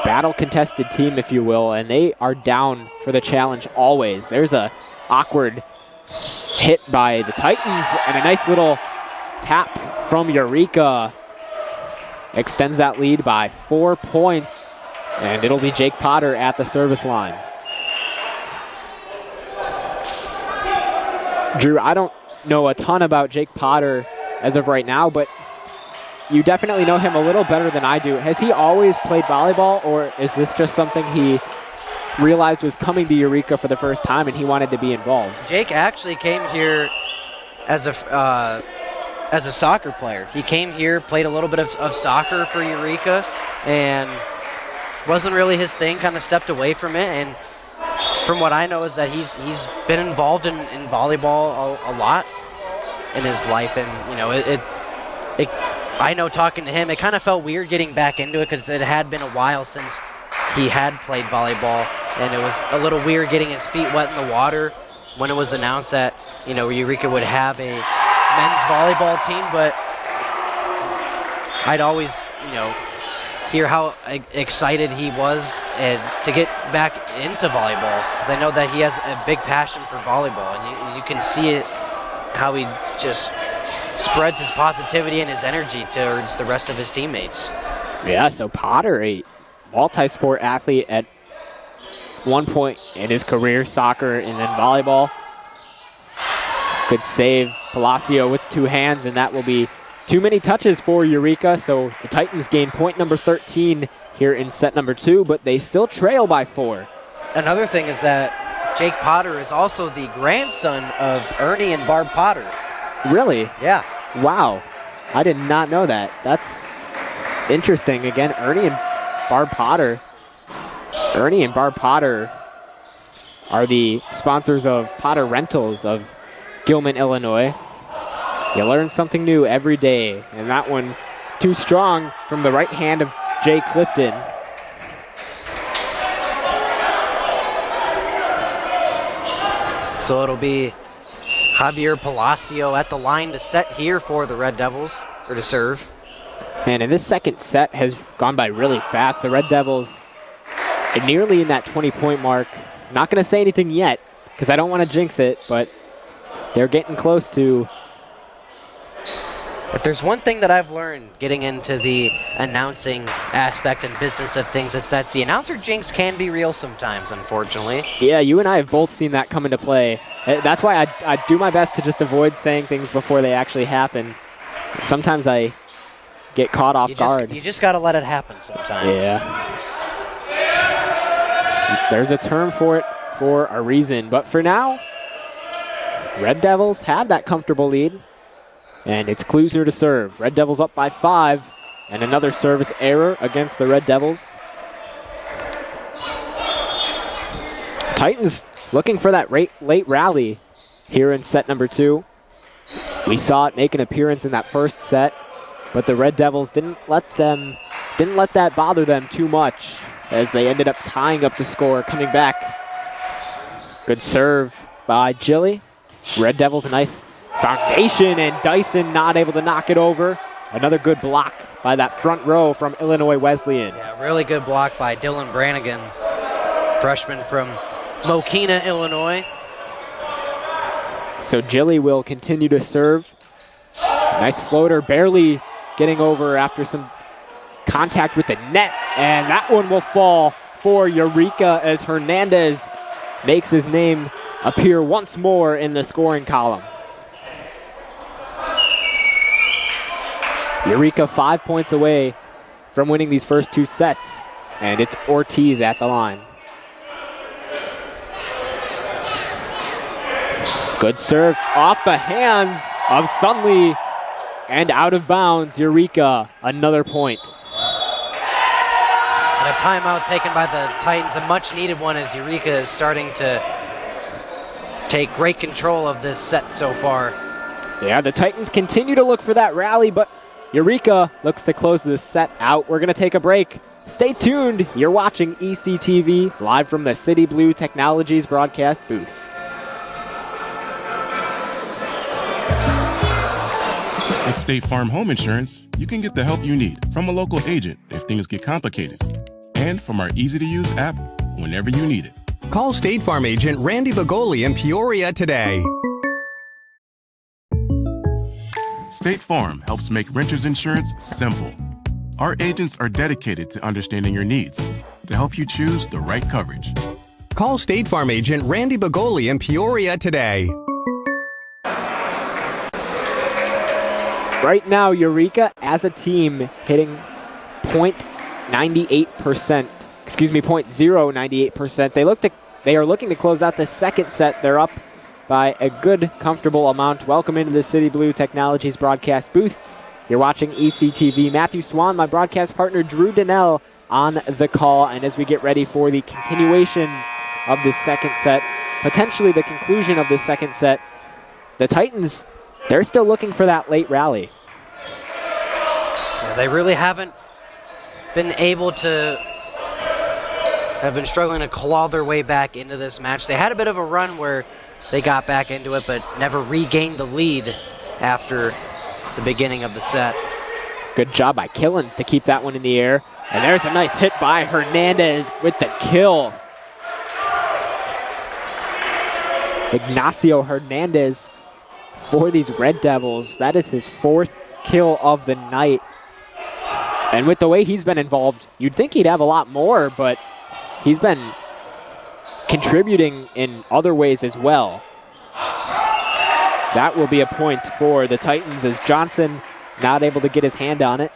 battle-contested team, if you will, and they are down for the challenge always. There's a awkward hit by the Titans, and a nice little tap from Eureka. Extends that lead by 4 points, and it'll be Jake Potter at the service line. Drew, I don't know a ton about Jake Potter as of right now, but you definitely know him a little better than I do. Has he always played volleyball, or is this just something he realized was coming to Eureka for the first time and he wanted to be involved? Jake actually came here as a soccer player. He came here, played a little bit of soccer for Eureka, and wasn't really his thing, kind of stepped away from it. And from what I know is that he's been involved in volleyball a lot in his life. And, you know, I know talking to him, it kind of felt weird getting back into it because it had been a while since he had played volleyball, and it was a little weird getting his feet wet in the water when it was announced that, you know, Eureka would have a men's volleyball team. But I'd always, you know, hear how excited he was to get back into volleyball, because I know that he has a big passion for volleyball, and you can see it, how he just spreads his positivity and his energy towards the rest of his teammates. Yeah, so Potter, a multi-sport athlete at one point in his career, soccer and then volleyball. Good save, Palacio with 2 hands, and that will be too many touches for Eureka. So the Titans gain point number 13 here in set number 2, but they still trail by 4. Another thing is that Jake Potter is also the grandson of Ernie and Barb Potter. Really? Yeah. Wow. I did not know that. That's interesting. Again, Ernie and Barb Potter. Ernie and Barb Potter are the sponsors of Potter Rentals of Gilman, Illinois. You learn something new every day, and that one too strong from the right hand of Jay Clifton. So it'll be Javier Palacio at the line to set here for the Red Devils, or to serve. Man, and this second set has gone by really fast. The Red Devils are nearly in that 20-point mark. Not going to say anything yet, because I don't want to jinx it, but they're getting close to. If there's one thing that I've learned getting into the announcing aspect and business of things, it's that the announcer jinx can be real sometimes, unfortunately. Yeah, you and I have both seen that come into play. That's why I do my best to just avoid saying things before they actually happen. Sometimes I get caught off guard. You just got to let it happen sometimes. Yeah. There's a term for it for a reason, but for now, Red Devils have that comfortable lead. And it's Klusner to serve. Red Devils up by 5. And another service error against the Red Devils. Titans looking for that late rally here in set number 2. We saw it make an appearance in that first set, but the Red Devils didn't let that bother them too much, as they ended up tying up the score, coming back. Good serve by Gilly. Red Devils a nice foundation, and Dyson not able to knock it over. Another good block by that front row from Illinois Wesleyan. Yeah, really good block by Dylan Brannigan, freshman from Mokina, Illinois. So Gilly will continue to serve. Nice floater, barely getting over after some contact with the net, and that one will fall for Eureka as Hernandez makes his name appear once more in the scoring column. Eureka 5 points away from winning these first 2 sets, and it's Ortiz at the line. Good serve off the hands of Sunley, and out of bounds. Eureka, another point. And a timeout taken by the Titans, a much needed one, as Eureka is starting to take great control of this set so far. Yeah, the Titans continue to look for that rally, but Eureka looks to close this set out. We're going to take a break. Stay tuned. You're watching ECTV live from the City Blue Technologies broadcast booth. With State Farm Home Insurance, you can get the help you need from a local agent if things get complicated. and from our easy-to-use app whenever you need it. Call State Farm agent Randy Bagoli in Peoria today. State Farm helps make renters insurance simple. Our agents are dedicated to understanding your needs to help you choose the right coverage. Call State Farm agent Randy Bagoli in Peoria today. Right now, Eureka as a team hitting .098%. They are looking to close out the second set. They're up by a good, comfortable amount. Welcome into the City Blue Technologies broadcast booth. You're watching ECTV. Matthew Swan, my broadcast partner, Drew Donnell on the call. And as we get ready for the continuation of the second set, potentially the conclusion of the second set, the Titans, they're still looking for that late rally. Yeah, they really haven't been able to, have been struggling to claw their way back into this match. They had a bit of a run where they got back into it, but never regained the lead after the beginning of the set. Good job by Killens to keep that one in the air. And there's a nice hit by Hernandez with the kill. Ignacio Hernandez for these Red Devils. That is his 4th kill of the night. And with the way he's been involved, you'd think he'd have a lot more, but he's been contributing in other ways as well. That will be a point for the Titans as Johnson not able to get his hand on it.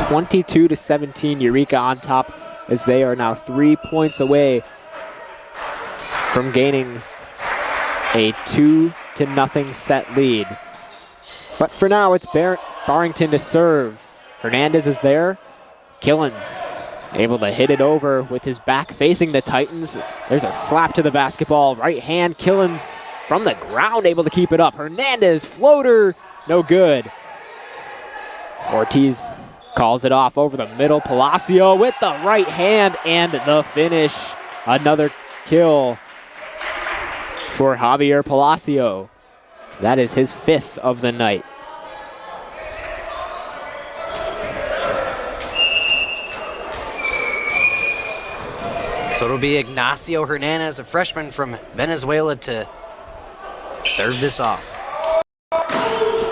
22-17, Eureka on top as they are now 3 points away from gaining a 2-0 set lead. But for now, it's Barrington to serve. Hernandez is there. Killens able to hit it over with his back facing the Titans. There's a slap to the basketball. Right hand, Killens from the ground able to keep it up. Hernandez, floater, no good. Ortiz calls it off over the middle. Palacio with the right hand and the finish. Another kill for Javier Palacio. That is his 5th of the night. So it'll be Ignacio Hernandez, a freshman from Venezuela, to serve this off.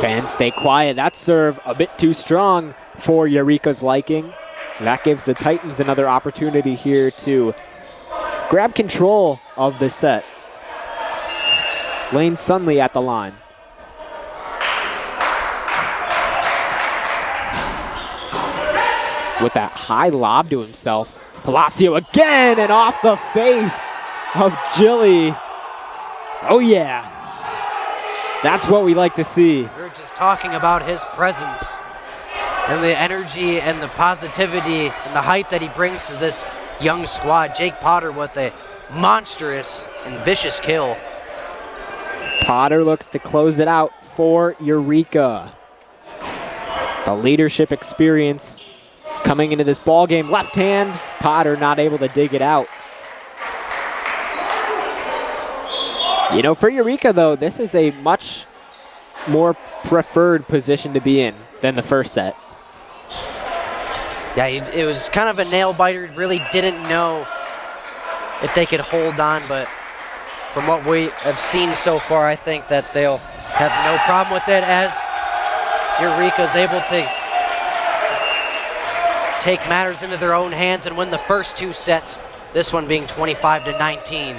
Fans stay quiet. That serve a bit too strong for Eureka's liking. That gives the Titans another opportunity here to grab control of the set. Lane Sunley at the line. With that high lob to himself. Palacio again and off the face of Gilly. Oh yeah. That's what we like to see. We were just talking about his presence and the energy and the positivity and the hype that he brings to this young squad. Jake Potter with a monstrous and vicious kill. Potter looks to close it out for Eureka. The leadership experience coming into this ball game. Left hand, Potter not able to dig it out. You know, for Eureka though, this is a much more preferred position to be in than the first set. Yeah, it was kind of a nail biter. Really didn't know if they could hold on, but from what we have seen so far, I think that they'll have no problem with it as Eureka's able to take matters into their own hands and win the first 2 sets, this one being 25-19.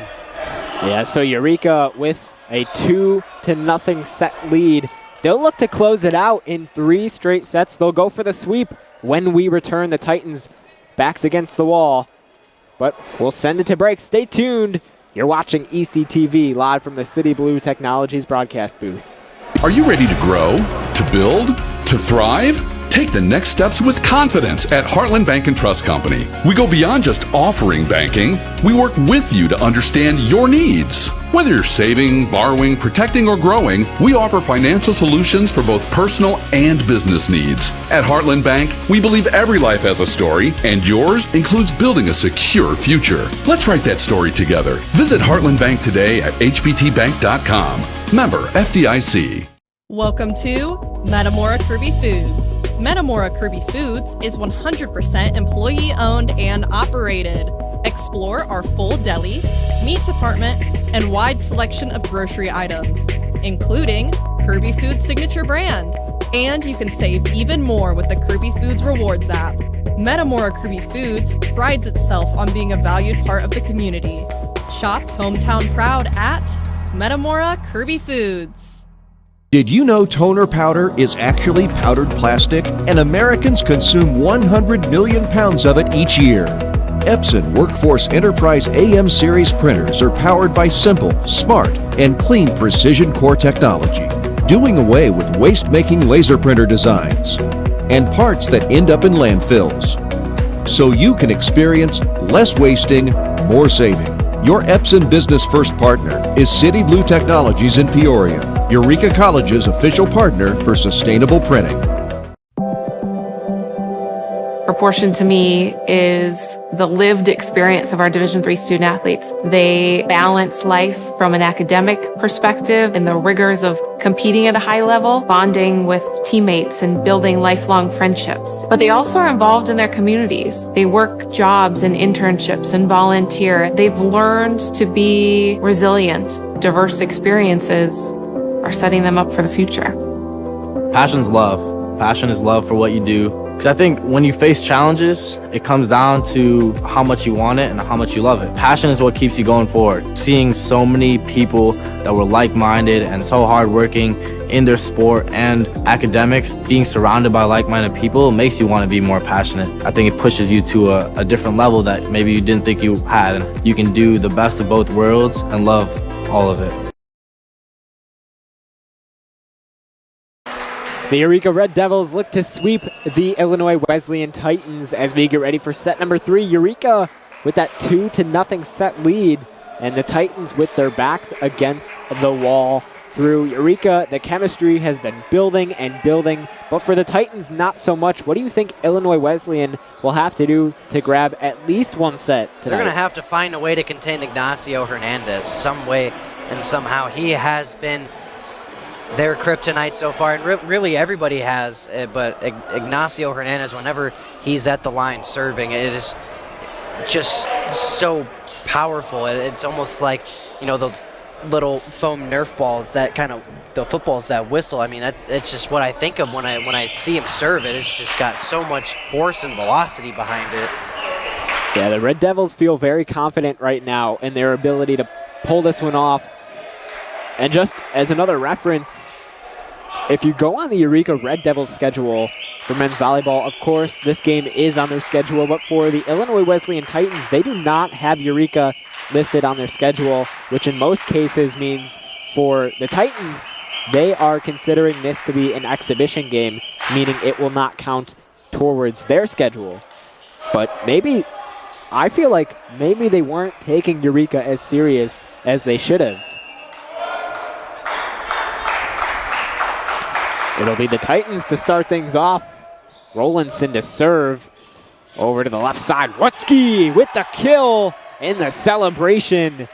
Yeah, so Eureka with a 2-0 set lead. They'll look to close it out in 3 straight sets. They'll go for the sweep when we return. The Titans backs against the wall, but we'll send it to break. Stay tuned. You're watching ECTV live from the City Blue Technologies broadcast booth. Are you ready to grow, to build, to thrive? Take the next steps with confidence at Heartland Bank and Trust Company. We go beyond just offering banking. We work with you to understand your needs. Whether you're saving, borrowing, protecting, or growing, we offer financial solutions for both personal and business needs. At Heartland Bank, we believe every life has a story, and yours includes building a secure future. Let's write that story together. Visit Heartland Bank today at hbtbank.com. Member FDIC. Welcome to Metamora Kirby Foods. Metamora Kirby Foods is 100% employee-owned and operated. Explore our full deli, meat department, and wide selection of grocery items, including Kirby Foods' signature brand. And you can save even more with the Kirby Foods Rewards app. Metamora Kirby Foods prides itself on being a valued part of the community. Shop hometown proud at Metamora Kirby Foods. Did you know toner powder is actually powdered plastic, and Americans consume 100 million pounds of it each year? Epson Workforce Enterprise AM series printers are powered by simple, smart, and clean precision core technology, doing away with waste-making laser printer designs and parts that end up in landfills, so you can experience less wasting, more saving. Your Epson Business First partner is City Blue Technologies in Peoria, Eureka College's official partner for sustainable printing. Proportion to me is the lived experience of our Division III student athletes. They balance life from an academic perspective and the rigors of competing at a high level, bonding with teammates and building lifelong friendships. But they also are involved in their communities. They work jobs and internships and volunteer. They've learned to be resilient. Diverse experiences are setting them up for the future. Passion's love. Passion is love for what you do. Because I think when you face challenges, it comes down to how much you want it and how much you love it. Passion is what keeps you going forward. Seeing so many people that were like-minded and so hardworking in their sport and academics, being surrounded by like-minded people makes you want to be more passionate. I think it pushes you to a different level that maybe you didn't think you had. And you can do the best of both worlds and love all of it. The Eureka Red Devils look to sweep the Illinois Wesleyan Titans as we get ready for set number 3. Eureka with that 2-0 set lead, and the Titans with their backs against the wall. Drew, Eureka, the chemistry has been building and building, but for the Titans, not so much. What do you think Illinois Wesleyan will have to do to grab at least one set tonight? They're going to have to find a way to contain Ignacio Hernandez some way and somehow. He has been their kryptonite so far, and really everybody has, but Ignacio Hernandez, whenever he's at the line serving, it is just so powerful. It's almost like, you know, those little foam Nerf balls, that kind of, the footballs that whistle. I mean, that's just what I think of when I see him serve it. It's just got so much force and velocity behind it. Yeah, the Red Devils feel very confident right now in their ability to pull this one off. And just as another reference, if you go on the Eureka Red Devils schedule for men's volleyball, of course, this game is on their schedule, but for the Illinois Wesleyan Titans, they do not have Eureka listed on their schedule, which in most cases means for the Titans, they are considering this to be an exhibition game, meaning it will not count towards their schedule. But maybe, I feel like maybe they weren't taking Eureka as serious as they should have. It'll be the Titans to start things off. Rollinson to serve. Over to the left side. Rutsky with the kill in the celebration.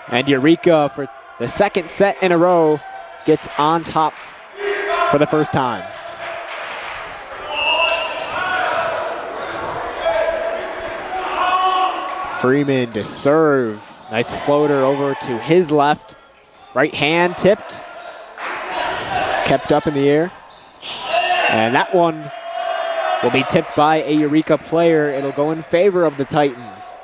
And Eureka, for the second set in a row, gets on top for the first time. Freeman to serve. Nice floater over to his left. Right hand tipped. Kept up in the air. And that one will be tipped by a Eureka player. It'll go in favor of the Titans.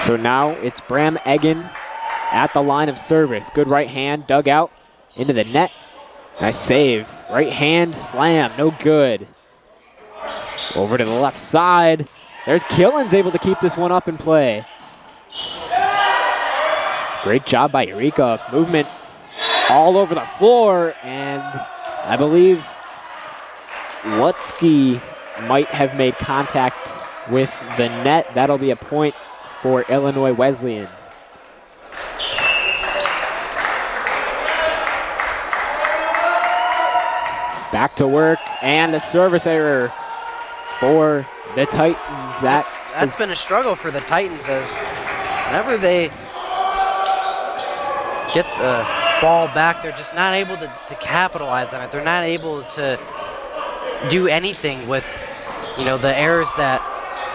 So now it's Bram Eggen at the line of service. Good right hand, dug out into the net. Nice save. Right hand slam, no good. Over to the left side. There's Killens able to keep this one up in play. Great job by Eureka. Movement all over the floor, and I believe Lutsky might have made contact with the net. That'll be a point for Illinois Wesleyan. Back to work, and a service error for the Titans. That's been a struggle for the Titans, as whenever they get the ball back. They're just not able to capitalize on it. They're not able to do anything with, the errors that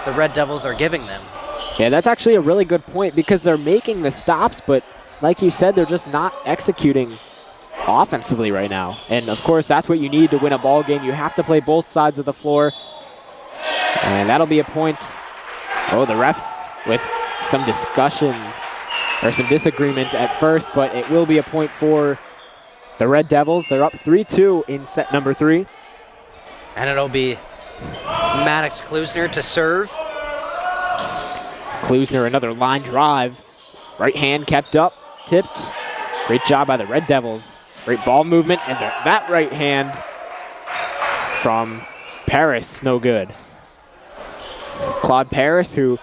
the Red Devils are giving them. Yeah, that's actually a really good point because they're making the stops, but like you said, they're just not executing offensively right now. And of course, that's what you need to win a ball game. You have to play both sides of the floor. And that'll be a point. Oh, the refs with some discussion or some disagreement at first, but it will be a point for the Red Devils. They're up 3-2 in set number 3. And it'll be Maddox Klusner to serve. Klusner, another line drive. Right hand kept up, tipped. Great job by the Red Devils. Great ball movement, and that right hand from Paris, no good. Claude Paris, who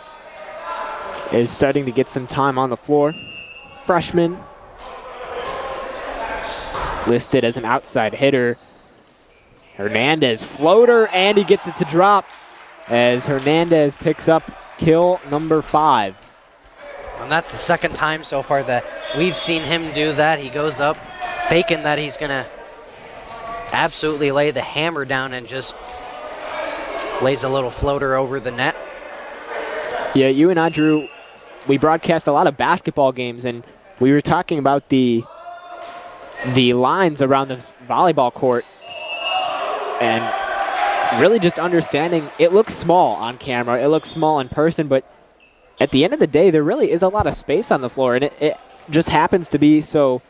is starting to get some time on the floor. Freshman. Listed as an outside hitter. Hernandez, floater, and he gets it to drop as Hernandez picks up kill number 5. And that's the second time so far that we've seen him do that. He goes up, faking that he's going to absolutely lay the hammer down and just lays a little floater over the net. Yeah, you and I, Drew, we broadcast a lot of basketball games, and we were talking about the lines around the volleyball court and really just understanding it looks small on camera, it looks small in person, but at the end of the day, there really is a lot of space on the floor, and it just happens to be so,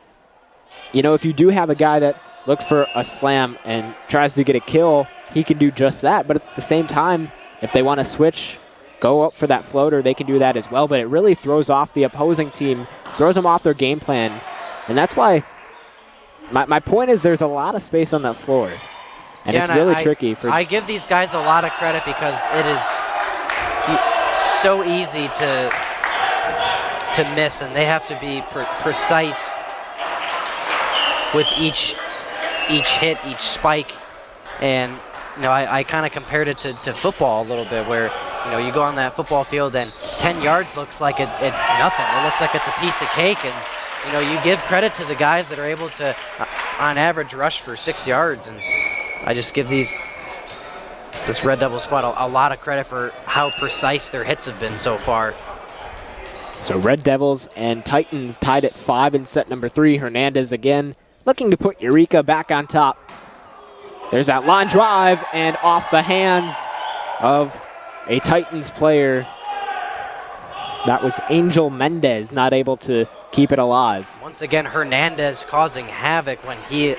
if you do have a guy that looks for a slam and tries to get a kill, he can do just that. But at the same time, if they want to switch, go up for that floater, they can do that as well. But it really throws off the opposing team, throws them off their game plan. And that's why my point is there's a lot of space on that floor. And it's really tricky. I give these guys a lot of credit because it is so easy to miss, and they have to be precise with each hit, each spike. And I kind of compared it to football a little bit, where you go on that football field and 10 yards looks like it's nothing. It looks like it's a piece of cake, and you give credit to the guys that are able to, on average, rush for 6 yards. And I just give this Red Devil squad a lot of credit for how precise their hits have been so far. So Red Devils and Titans tied at 5 in set number 3. Hernandez again looking to put Eureka back on top. There's that line drive, and off the hands of a Titans player. That was Angel Mendez, not able to keep it alive. Once again, Hernandez causing havoc when he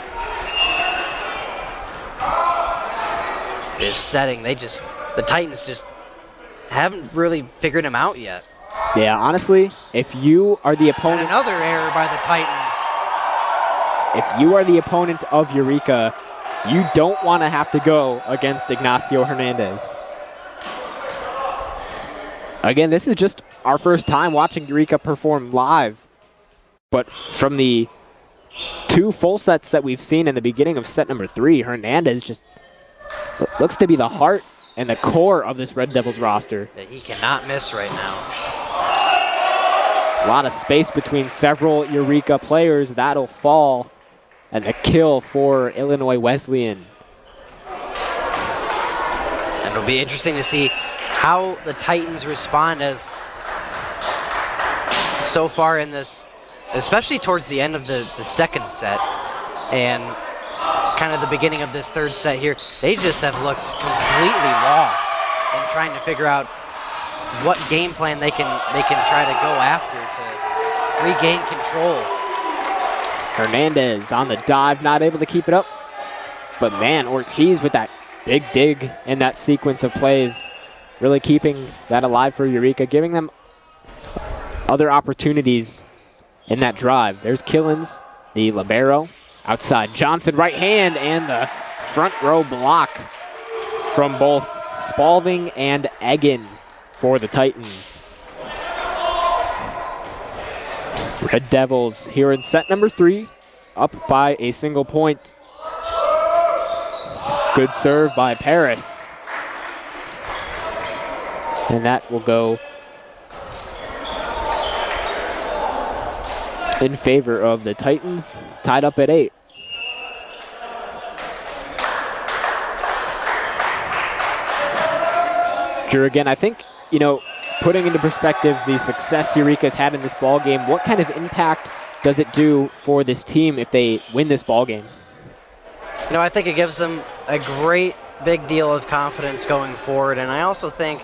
is setting. The Titans just haven't really figured him out yet. Yeah, honestly, if you are the opponent... And another error by the Titans. If you are the opponent of Eureka, you don't want to have to go against Ignacio Hernandez. Again, this is just our first time watching Eureka perform live. But from the 2 full sets that we've seen in the beginning of set number 3, Hernandez just looks to be the heart and the core of this Red Devils roster. That he cannot miss right now. A lot of space between several Eureka players. That'll fall. And the kill for Illinois Wesleyan. And it'll be interesting to see how the Titans respond as so far in this, especially towards the end of the second set and kind of the beginning of this third set here. They just have looked completely lost in trying to figure out what game plan they can try to go after to regain control. Hernandez on the dive, not able to keep it up. But man, Ortiz with that big dig in that sequence of plays, really keeping that alive for Eureka, giving them other opportunities in that drive. There's Killens, the libero. Outside Johnson, right hand, and the front row block from both Spalding and Egan for the Titans. Red Devils here in set number 3, up by a single point. Good serve by Paris. And that will go in favor of the Titans, tied up at 8. Drew, again, I think, putting into perspective the success Eureka's had in this ball game, what kind of impact does it do for this team if they win this ball game? I think it gives them a great big deal of confidence going forward, and I also think,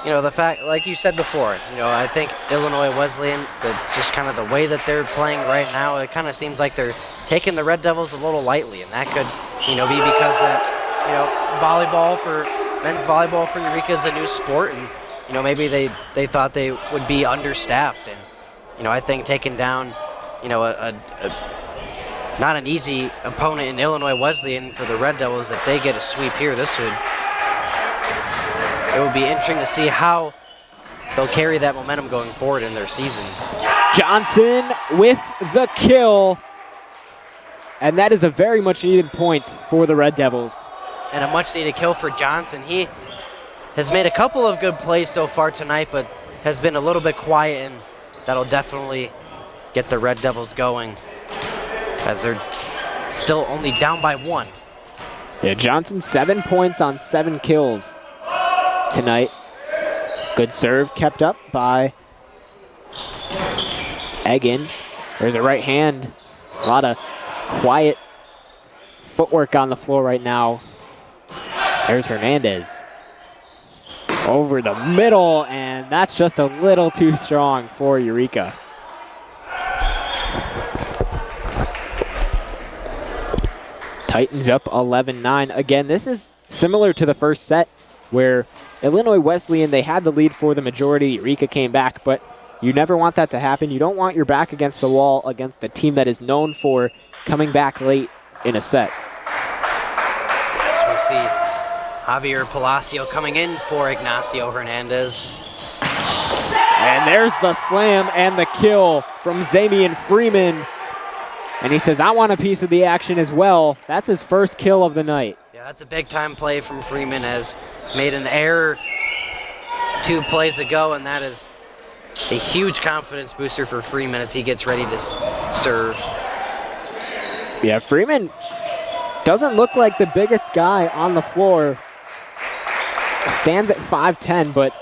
the fact, like you said before, I think Illinois Wesleyan, just kind of the way that they're playing right now, it kind of seems like they're taking the Red Devils a little lightly, and that could, be because that, men's volleyball for Eureka is a new sport, and maybe they thought they would be understaffed, and I think taking down not an easy opponent in Illinois Wesleyan for the Red Devils. If they get a sweep here, it would be interesting to see how they'll carry that momentum going forward in their season. Johnson with the kill, and that is a very much needed point for the Red Devils. And a much needed kill for Johnson. He has made a couple of good plays so far tonight, but has been a little bit quiet, and that'll definitely get the Red Devils going, as they're still only down by 1. Yeah, Johnson 7 points on 7 kills tonight. Good serve kept up by Egan. There's a right hand. A lot of quiet footwork on the floor right now. There's Hernandez. Over the middle, and that's just a little too strong for Eureka. Titans up 11-9. Again, this is similar to the first set where Illinois Wesleyan, they had the lead for the majority. Eureka came back, but you never want that to happen. You don't want your back against the wall against a team that is known for coming back late in a set. Yes, we see Javier Palacio coming in for Ignacio Hernandez. And there's the slam and the kill from Zamian Freeman. And he says, I want a piece of the action as well. That's his first kill of the night. Yeah, that's a big-time play from Freeman, has made an error 2 plays ago, and that is a huge confidence booster for Freeman as he gets ready to serve. Yeah, Freeman doesn't look like the biggest guy on the floor. Stands at 5'10", but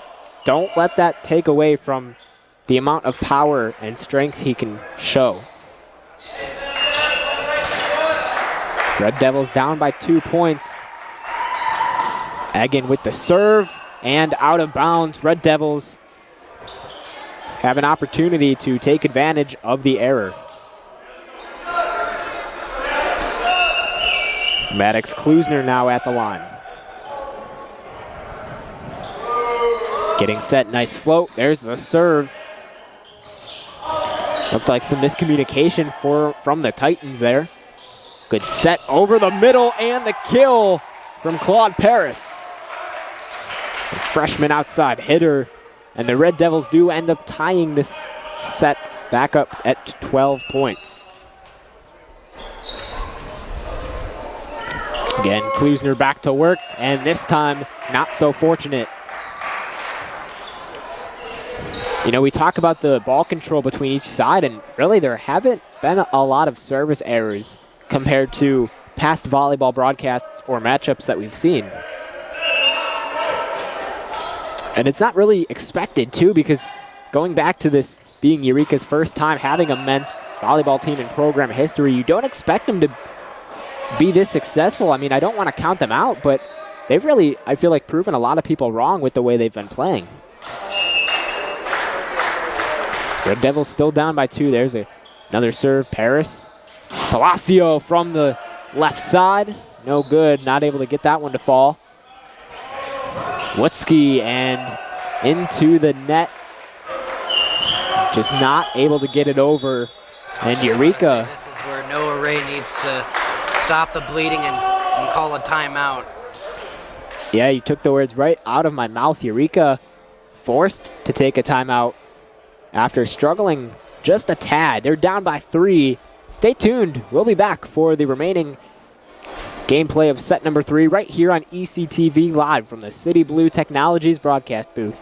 don't let that take away from the amount of power and strength he can show. Red Devils down by 2 points. Egan with the serve and out of bounds. Red Devils have an opportunity to take advantage of the error. Maddox Klusner now at the line. Getting set, nice float. There's the serve. Looked like some miscommunication from the Titans there. Good set over the middle and the kill from Claude Paris. The freshman outside hitter. And the Red Devils do end up tying this set back up at 12 points. Again, Klusner back to work, and this time not so fortunate. We talk about the ball control between each side, and really there haven't been a lot of service errors compared to past volleyball broadcasts or matchups that we've seen. And it's not really expected, too, because going back to this being Eureka's first time having a men's volleyball team in program history, you don't expect them to be this successful. I mean, I don't want to count them out, but they've really, I feel like, proven a lot of people wrong with the way they've been playing. Red Devils still down by 2. There's another serve. Paris. Palacio from the left side. No good. Not able to get that one to fall. Wutzke and into the net. Just not able to get it over. And Eureka. This is where Noah Ray needs to stop the bleeding and call a timeout. Yeah, you took the words right out of my mouth. Eureka forced to take a timeout after struggling just a tad. They're down by 3. Stay tuned. We'll be back for the remaining gameplay of set number 3 right here on ECTV live from the City Blue Technologies broadcast booth.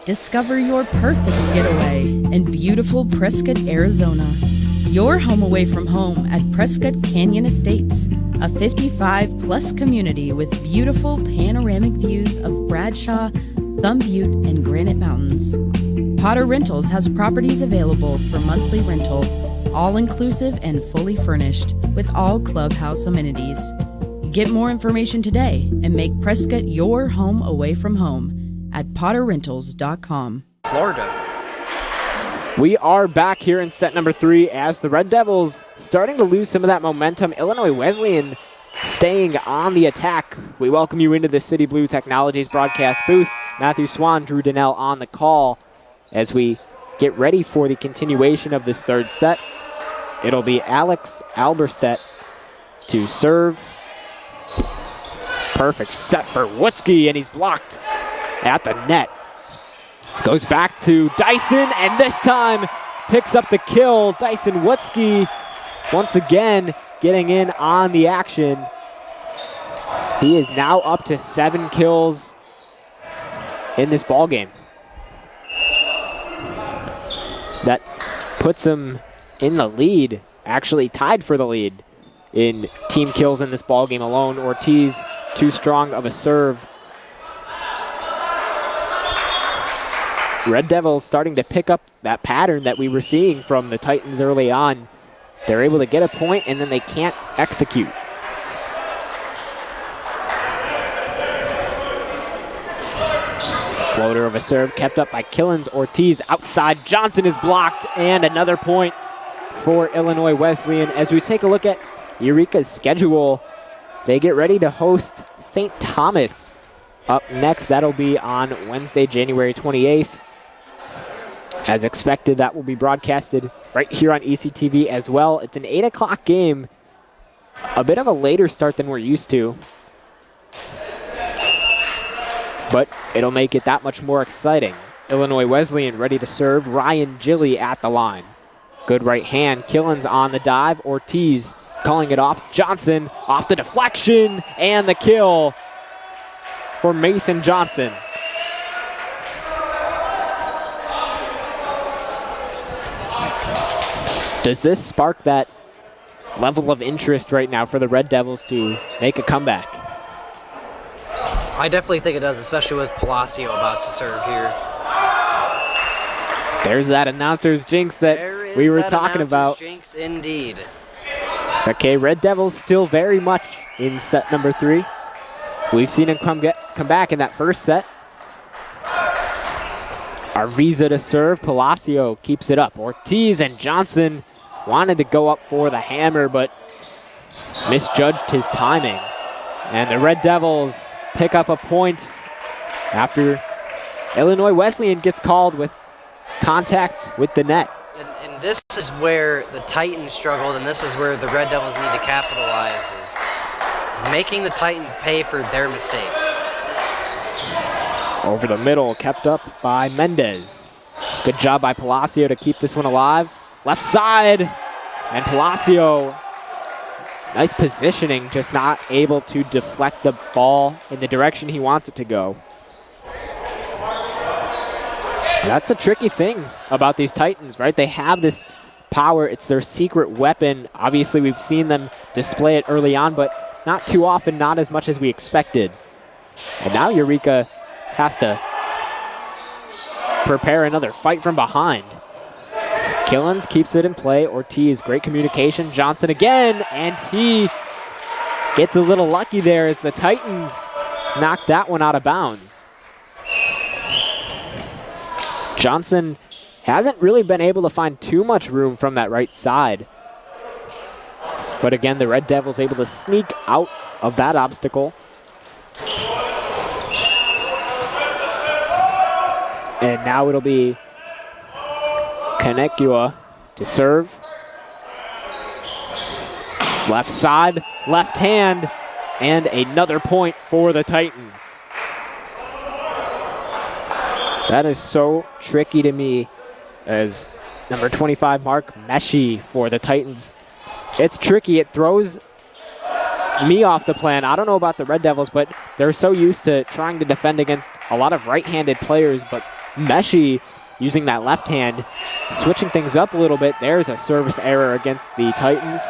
Discover your perfect getaway in beautiful Prescott, Arizona. Your home away from home at Prescott Canyon Estates, a 55-plus community with beautiful panoramic views of Bradshaw, Thumb Butte, and Granite Mountains. Potter Rentals has properties available for monthly rental, all-inclusive and fully furnished, with all clubhouse amenities. Get more information today and make Prescott your home away from home at potterrentals.com. Florida. We are back here in set number 3 as the Red Devils starting to lose some of that momentum. Illinois Wesleyan staying on the attack. We welcome you into the City Blue Technologies broadcast booth. Matthew Swan, Drew Donnell on the call as we get ready for the continuation of this third set. It'll be Alex Alberstedt to serve. Perfect set for Wutzke, and he's blocked at the net. Goes back to Dyson, and this time picks up the kill. Dyson Wutzke once again getting in on the action. He is now up to 7 kills in this ball game. That puts him in the lead, actually tied for the lead in team kills in this ball game alone. Ortiz too strong of a serve. Red Devils starting to pick up that pattern that we were seeing from the Titans early on. They're able to get a point and then they can't execute. Floater of a serve kept up by Killens. Ortiz outside. Johnson is blocked, and another point for Illinois Wesleyan. As we take a look at Eureka's schedule, they get ready to host St. Thomas up next. That'll be on Wednesday, January 28th. As expected, that will be broadcasted right here on ECTV as well. It's an 8 o'clock game. A bit of a later start than we're used to, but it'll make it that much more exciting. Illinois Wesleyan ready to serve. Ryan Gilly at the line. Good right hand. Killens on the dive. Ortiz calling it off. Johnson off the deflection, and the kill for Mason Johnson. Does this spark that level of interest right now for the Red Devils to make a comeback? I definitely think it does, especially with Palacio about to serve here. There's that announcer's jinx that we were talking about. Jinx indeed. It's okay. Red Devils still very much in set number 3. We've seen him come back in that first set. Arviza to serve. Palacio keeps it up. Ortiz and Johnson wanted to go up for the hammer, but misjudged his timing. And the Red Devils pick up a point after Illinois Wesleyan gets called with contact with the net. And this is where the Titans struggled, and this is where the Red Devils need to capitalize, is making the Titans pay for their mistakes. Over the middle, kept up by Mendez. Good job by Palacio to keep this one alive. Left side, and Palacio, nice positioning, just not able to deflect the ball in the direction he wants it to go. That's a tricky thing about these Titans, right? They have this power. It's their secret weapon. Obviously, we've seen them display it early on, but not too often, not as much as we expected. And now Eureka has to prepare another fight from behind. Killens keeps it in play. Ortiz, great communication. Johnson again, and he gets a little lucky there as the Titans knock that one out of bounds. Johnson hasn't really been able to find too much room from that right side. But again, the Red Devils able to sneak out of that obstacle. And now it'll be Kanekua to serve. Left side, left hand, and another point for the Titans. That is so tricky to me as number 25, Mark Meshi for the Titans. It's tricky. It throws me off the plan. I don't know about the Red Devils, but they're so used to trying to defend against a lot of right-handed players, but Meshi using that left hand, switching things up a little bit. There's a service error against the Titans.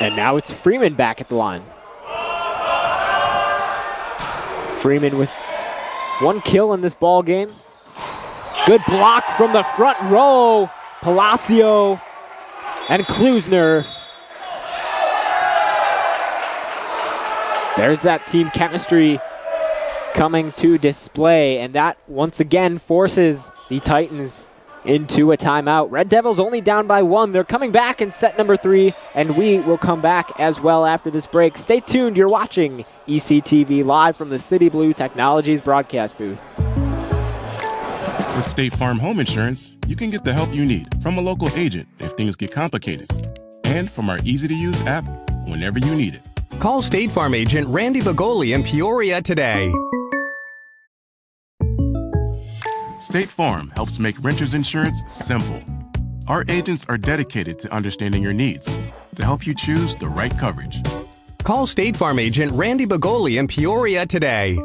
And now it's Freeman back at the line. Freeman with 1 kill in this ball game. Good block from the front row. Palacio and Klusner. There's that team chemistry coming to display, and that once again forces the Titans into a timeout. Red Devils only down by 1. They're coming back in set number 3, and we will come back as well after this break. Stay tuned. You're watching ECTV live from the City Blue Technologies broadcast booth. With State Farm Home Insurance, you can get the help you need from a local agent if things get complicated, and from our easy-to-use app whenever you need it. Call State Farm agent Randy Bagoli in Peoria today. State Farm helps make renters insurance simple. Our agents are dedicated to understanding your needs to help you choose the right coverage. Call State Farm agent Randy Bagoli in Peoria today.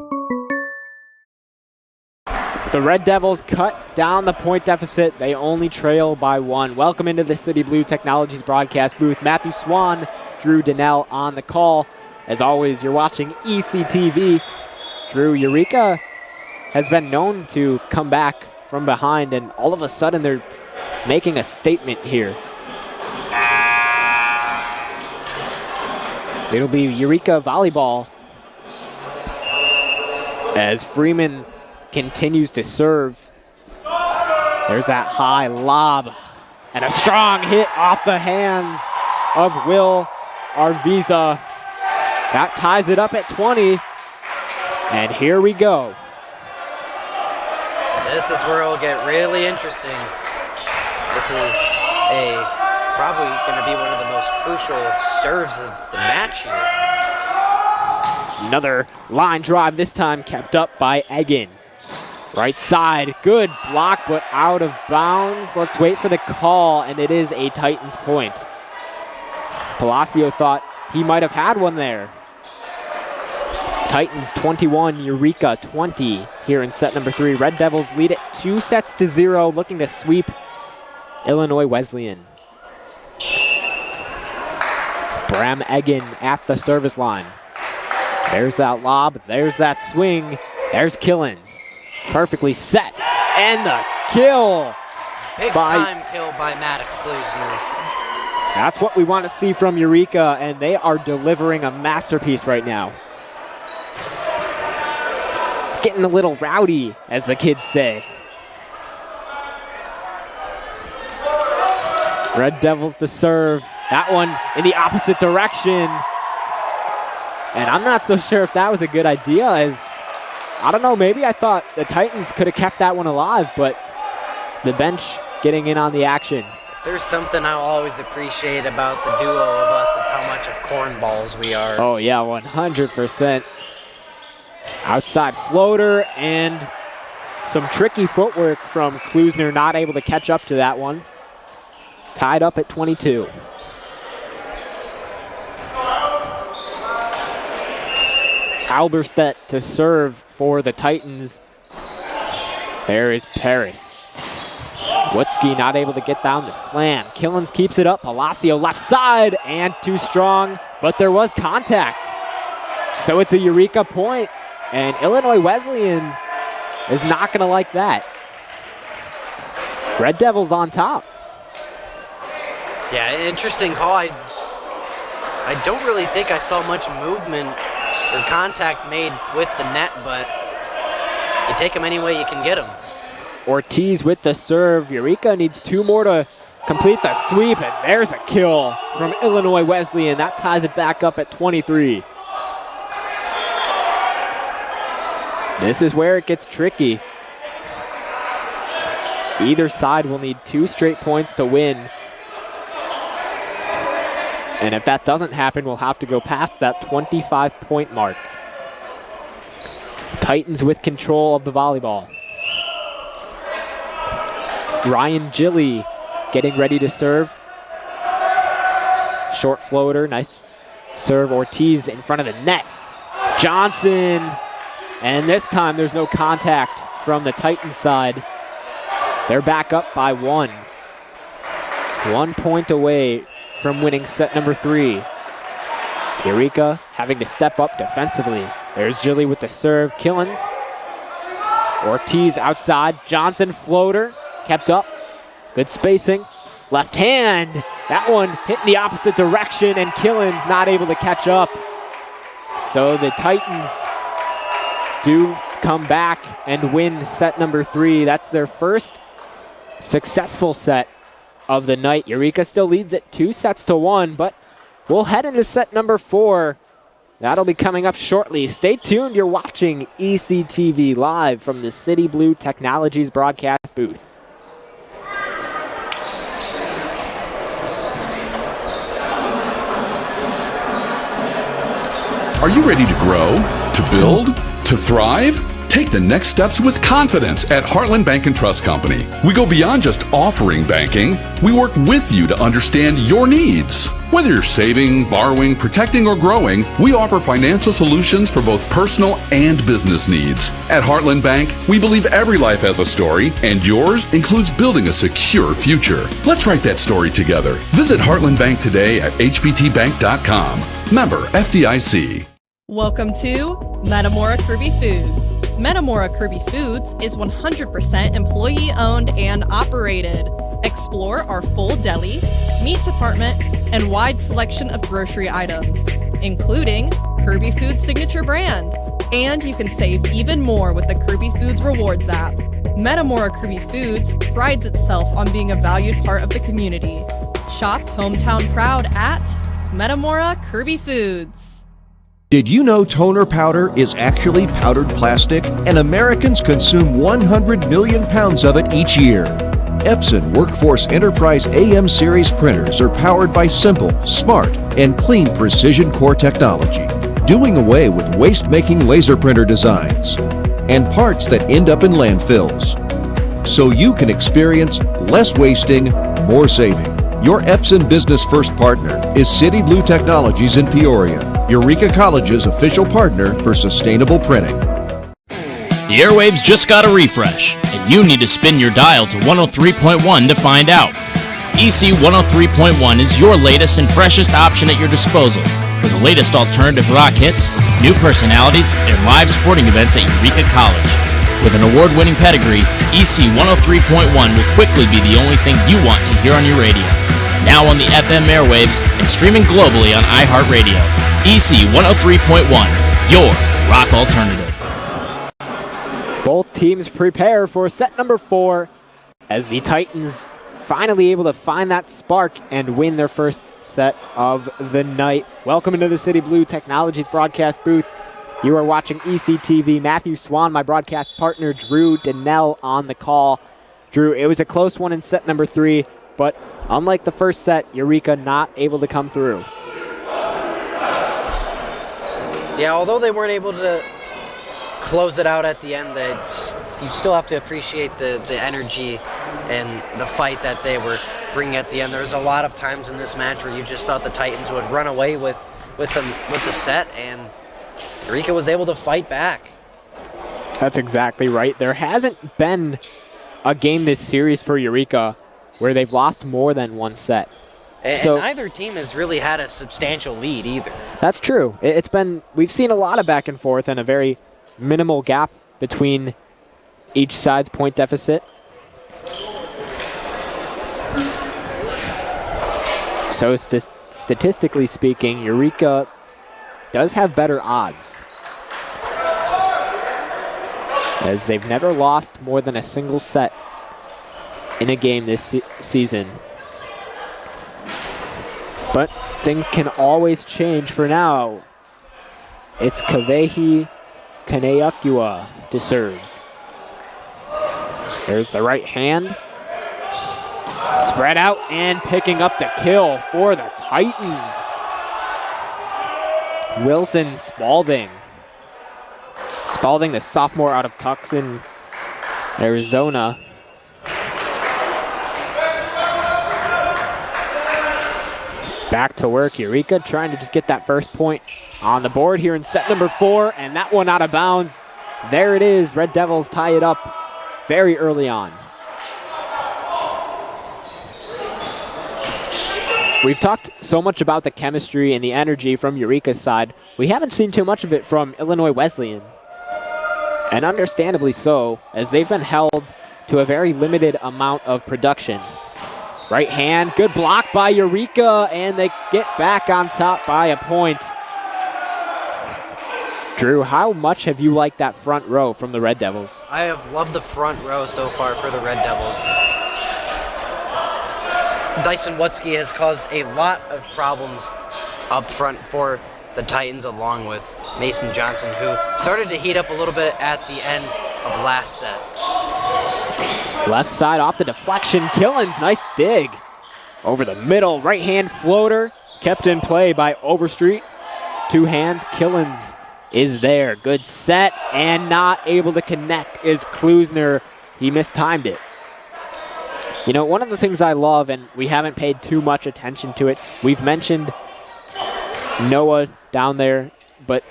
The Red Devils cut down the point deficit. They only trail by 1. Welcome into the City Blue Technologies broadcast booth. Matthew Swan, Drew Donnell on the call. As always, you're watching ECTV. Drew, Eureka has been known to come back from behind, and all of a sudden they're making a statement here. It'll be Eureka volleyball as Freeman continues to serve. There's that high lob and a strong hit off the hands of Will Arviza. That ties it up at 20. And here we go. This is where it'll get really interesting. This is probably going to be one of the most crucial serves of the match here. Another line drive, this time kept up by Egan. Right side, good block, but out of bounds. Let's wait for the call, and it is a Titans point. Palacio thought he might have had one there. Titans 21, Eureka 20 here in set number 3. Red Devils lead it 2-0, looking to sweep Illinois Wesleyan. Bram Egan at the service line. There's that lob, there's that swing, there's Killens. Perfectly set, and the kill. Big time kill by Maddox Klusner. That's what we want to see from Eureka, and they are delivering a masterpiece right now. It's getting a little rowdy, as the kids say. Red Devils to serve. That one in the opposite direction. And I'm not so sure if that was a good idea, as I don't know, maybe I thought the Titans could have kept that one alive, but the bench getting in on the action. If there's something I'll always appreciate about the duo of us, it's how much of cornballs we are. Oh yeah, 100%. Outside floater and some tricky footwork from Klusner, not able to catch up to that one. Tied up at 22. Halberstadt to serve for the Titans. There is Paris. Wutzke not able to get down the slam. Killens keeps it up. Palacio left side and too strong, but there was contact. So it's a Eureka point, and Illinois Wesleyan is not going to like that. Red Devils on top. Yeah, interesting call. I don't really think I saw much movement or contact made with the net, but you take them any way you can get them. Ortiz with the serve. Eureka needs 2 more to complete the sweep, and there's a kill from Illinois Wesleyan. That ties it back up at 23. This is where it gets tricky. Either side will need 2 straight points to win. And if that doesn't happen, we'll have to go past that 25-point mark. Titans with control of the volleyball. Ryan Gilly getting ready to serve. Short floater, nice serve. Ortiz in front of the net. Johnson, and this time there's no contact from the Titans side. They're back up by 1. 1 point away from winning set number 3. Eureka having to step up defensively. There's Gilly with the serve. Killens. Ortiz outside. Johnson floater. Kept up. Good spacing. Left hand. That one hit in the opposite direction, and Killens not able to catch up. So the Titans do come back and win set number 3. That's their first successful set of the night. Eureka still leads it 2-1, but we'll head into set number 4. That'll be coming up shortly. Stay tuned. You're watching ECTV live from the City Blue Technologies broadcast booth. Are you ready to grow, to build, to thrive? Take the next steps with confidence at Heartland Bank and Trust Company. We go beyond just offering banking. We work with you to understand your needs. Whether you're saving, borrowing, protecting, or growing, we offer financial solutions for both personal and business needs. At Heartland Bank, we believe every life has a story, and yours includes building a secure future. Let's write that story together. Visit Heartland Bank today at hbtbank.com. Member FDIC. Welcome to Metamora Kirby Foods. Metamora Kirby Foods is 100% employee-owned and operated. Explore our full deli, meat department, and wide selection of grocery items, including Kirby Foods' signature brand. And you can save even more with the Kirby Foods Rewards app. Metamora Kirby Foods prides itself on being a valued part of the community. Shop hometown proud at Metamora Kirby Foods. Did you know toner powder is actually powdered plastic, and Americans consume 100 million pounds of it each year? Epson Workforce Enterprise AM series printers are powered by simple, smart, and clean precision core technology, doing away with waste-making laser printer designs and parts that end up in landfills. So you can experience less wasting, more saving. Your Epson Business First partner is City Blue Technologies in Peoria, Eureka College's official partner for sustainable printing. The airwaves just got a refresh, and you need to spin your dial to 103.1 to find out. EC 103.1 is your latest and freshest option at your disposal, with the latest alternative rock hits, new personalities, and live sporting events at Eureka College. With an award-winning pedigree, EC 103.1 will quickly be the only thing you want to hear on your radio. Now on the FM airwaves and streaming globally on iHeartRadio. EC 103.1, your rock alternative. Both teams prepare for set number 4 as the Titans finally able to find that spark and win their first set of the night. Welcome into the City Blue Technologies broadcast booth. You are watching ECTV. Matthew Swan, my broadcast partner, Drew Donnell on the call. Drew, it was a close one in set number 3, but unlike the first set, Eureka not able to come through. Yeah, although they weren't able to close it out at the end, you still have to appreciate the energy and the fight that they were bringing at the end. There was a lot of times in this match where you just thought the Titans would run away with the set, and Eureka was able to fight back. That's exactly right. There hasn't been a game this series for Eureka where they've lost more than one set. And neither team has really had a substantial lead either. That's true. We've seen a lot of back and forth and a very minimal gap between each side's point deficit. So statistically speaking, Eureka does have better odds, as they've never lost more than a single set in a game this season. But things can always change. For now, it's Kavehi Kaneakua to serve. There's the right hand. Spread out and picking up the kill for the Titans. Wilson Spalding. Spalding, the sophomore out of Tucson, Arizona. Back to work, Eureka trying to just get that first point on the board here in set number 4, and that one out of bounds. There it is, Red Devils tie it up very early on. We've talked so much about the chemistry and the energy from Eureka's side. We haven't seen too much of it from Illinois Wesleyan. And understandably so, as they've been held to a very limited amount of production. Right hand, good block by Eureka, and they get back on top by a point. Drew, how much have you liked that front row from the Red Devils? I have loved the front row so far for the Red Devils. Dyson Wutzke has caused a lot of problems up front for the Titans, along with Mason Johnson, who started to heat up a little bit at the end of last set. Left side off the deflection, Killens, nice dig. Over the middle, right hand floater, kept in play by Overstreet. Two hands, Killens is there. Good set, and not able to connect is Klusner. He mistimed it. You know, one of the things I love, and we haven't paid too much attention to it, we've mentioned Noah down there, but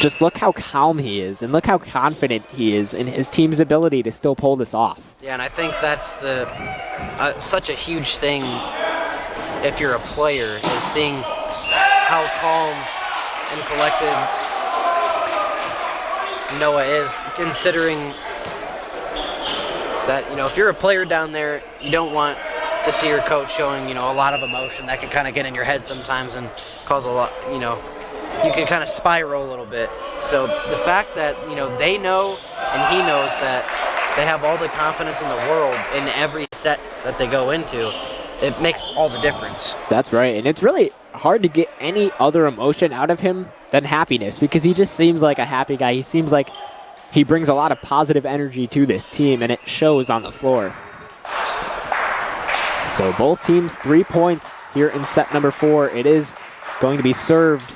just look how calm he is, and look how confident he is in his team's ability to still pull this off. Yeah, and I think that's such a huge thing if you're a player, is seeing how calm and collected Noah is, considering that, you know, if you're a player down there, you don't want to see your coach showing, you know, a lot of emotion. That can kind of get in your head sometimes and cause a lot, you know, you can kind of spiral a little bit. So the fact that, you know, they know and he knows that they have all the confidence in the world in every set that they go into, it makes all the difference. That's right, and it's really hard to get any other emotion out of him than happiness, because he just seems like a happy guy. He seems like he brings a lot of positive energy to this team, and it shows on the floor. So both teams 3 points here in set number 4. It is going to be served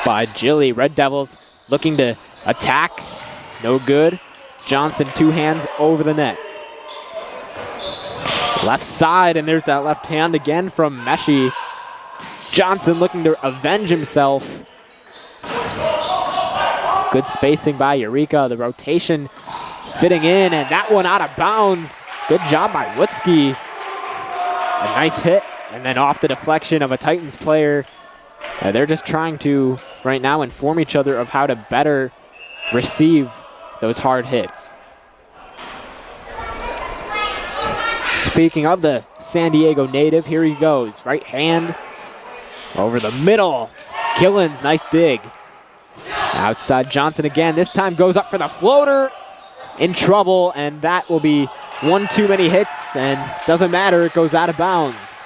by Gilly. Red Devils looking to attack. No good. Johnson, two hands over the net. Left side, and there's that left hand again from Meshi. Johnson looking to avenge himself. Good spacing by Eureka. The rotation fitting in, and that one out of bounds. Good job by Wutzke. A nice hit, and then off the deflection of a Titans player. They're just trying to, right now, inform each other of how to better receive those hard hits. Speaking of the San Diego native, here he goes. Right hand over the middle. Killens, nice dig. Outside Johnson again. This time goes up for the floater. In trouble, and that will be one too many hits, and doesn't matter, it goes out of bounds.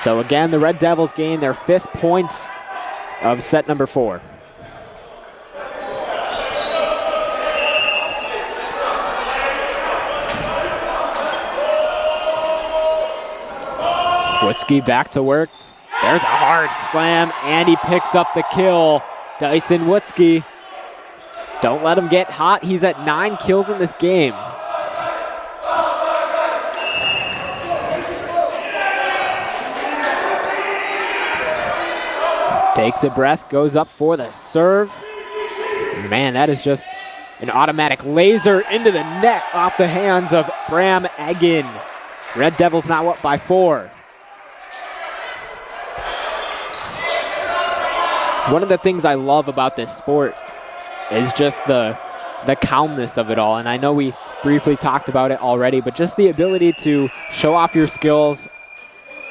So again, the Red Devils gain their 5th point of set number 4. Wutzke back to work. There's a hard slam, and he picks up the kill. Dyson Wutzke. Don't let him get hot. He's at 9 kills in this game. Takes a breath, goes up for the serve. Man, that is just an automatic laser into the net off the hands of Bram Eggen. Red Devils now up by 4. One of the things I love about this sport is just the calmness of it all. And I know we briefly talked about it already, but just the ability to show off your skills,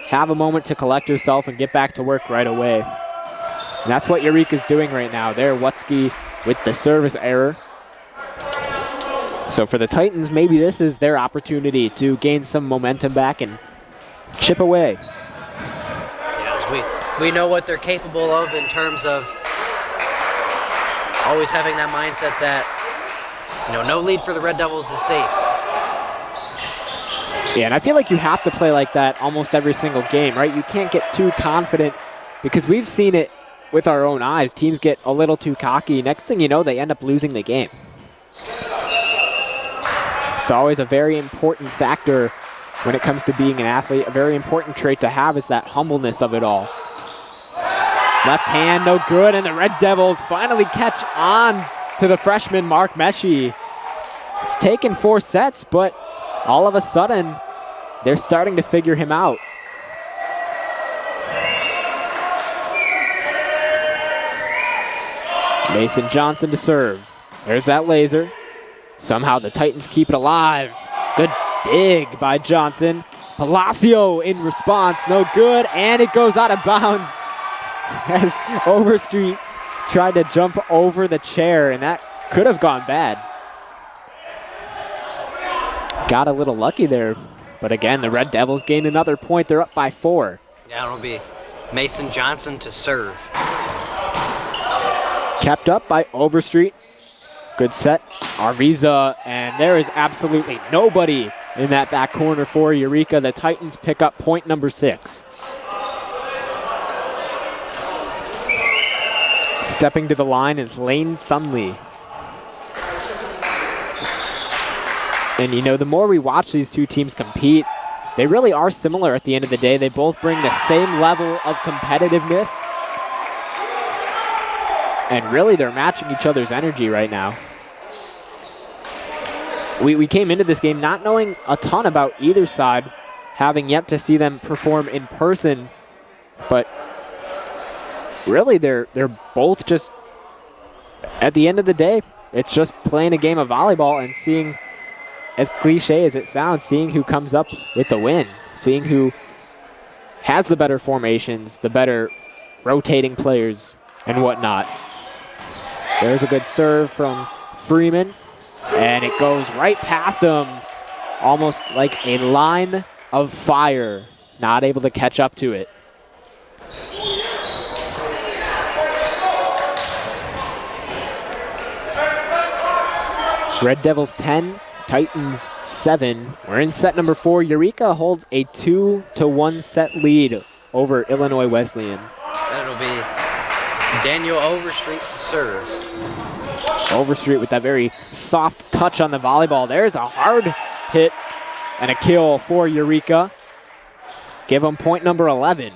have a moment to collect yourself, and get back to work right away. And that's what Eureka's doing right now. There, Wutzke with the service error. So for the Titans, maybe this is their opportunity to gain some momentum back and chip away. Yes, we know what they're capable of in terms of always having that mindset that, you know, no lead for the Red Devils is safe. Yeah, and I feel like you have to play like that almost every single game, right? You can't get too confident, because we've seen it with our own eyes. Teams get a little too cocky. Next thing you know, they end up losing the game. It's always a very important factor when it comes to being an athlete, a very important trait to have is that humbleness of it all. Left hand, no good, and the Red Devils finally catch on to the freshman, Mark Meshi. It's taken 4 sets, but all of a sudden, they're starting to figure him out. Mason Johnson to serve. There's that laser. Somehow the Titans keep it alive. Good dig by Johnson. Palacio in response, no good, and it goes out of bounds as Overstreet tried to jump over the chair, and that could have gone bad. Got a little lucky there, but again, the Red Devils gain another point. They're up by 4. Yeah, it'll be Mason Johnson to serve. Kept up by Overstreet. Good set, Arviza, and there is absolutely nobody in that back corner for Eureka. The Titans pick up point number 6. Stepping to the line is Lane Sunley. And you know, the more we watch these two teams compete, they really are similar at the end of the day. They both bring the same level of competitiveness. And really, they're matching each other's energy right now. We came into this game not knowing a ton about either side, having yet to see them perform in person. But really, they're both just, at the end of the day, it's just playing a game of volleyball and seeing, as cliche as it sounds, seeing who comes up with the win, seeing who has the better formations, the better rotating players, and whatnot. There's a good serve from Freeman, and it goes right past him, almost like a line of fire, not able to catch up to it. Red Devils 10, Titans 7. We're in set number 4. Eureka holds a 2-1 set lead over Illinois Wesleyan. That'll be Daniel Overstreet to serve. Overstreet with that very soft touch on the volleyball. There's a hard hit and a kill for Eureka. Give them point number 11.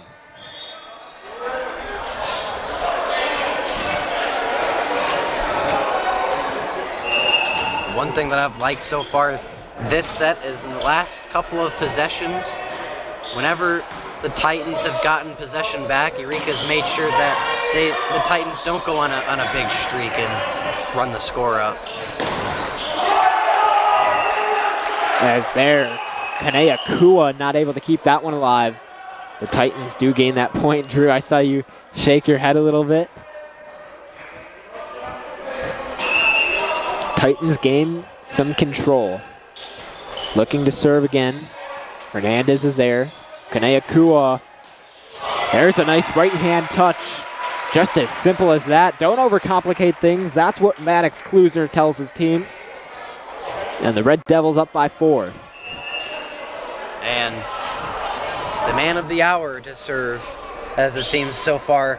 One thing that I've liked so far this set is in the last couple of possessions, whenever the Titans have gotten possession back, Eureka's made sure that the Titans don't go on a big streak and run the score up. As there, Kanea Kua not able to keep that one alive. The Titans do gain that point. Drew, I saw you shake your head a little bit. Titans gain some control. Looking to serve again. Hernandez is there. Kanea Kua. There's a nice right hand touch. Just as simple as that. Don't overcomplicate things. That's what Maddox Klusner tells his team. And the Red Devils up by 4. And the man of the hour to serve, as it seems so far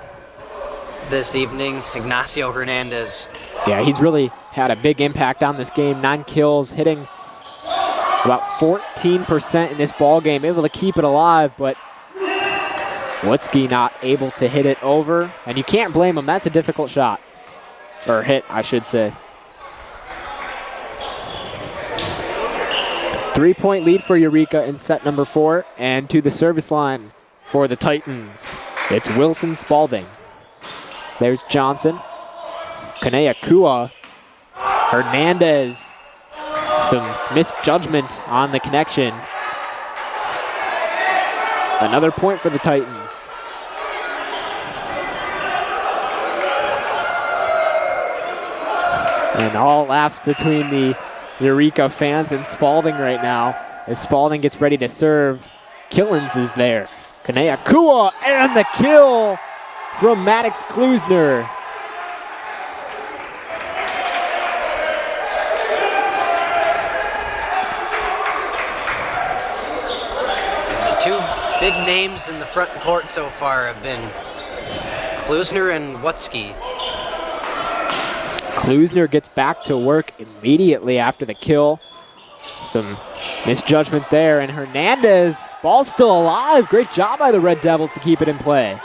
this evening, Ignacio Hernandez. Yeah, he's really had a big impact on this game. 9 kills, hitting about 14% in this ball game, able to keep it alive, but Wutzke not able to hit it over, and you can't blame him. That's a difficult shot, or hit, I should say. 3-point lead for Eureka in set number 4, and to the service line for the Titans, it's Wilson Spalding. There's Johnson. Kanea Kua. Hernandez. Some misjudgment on the connection. Another point for the Titans. And all laughs between the Eureka fans and Spalding right now as Spalding gets ready to serve. Killens is there. Kanea Kua and the kill from Maddox Klusner. The two big names in the front court so far have been Klusner and Wutzke. Klusner gets back to work immediately after the kill. Some misjudgment there, and Hernandez, ball's still alive. Great job by the Red Devils to keep it in play.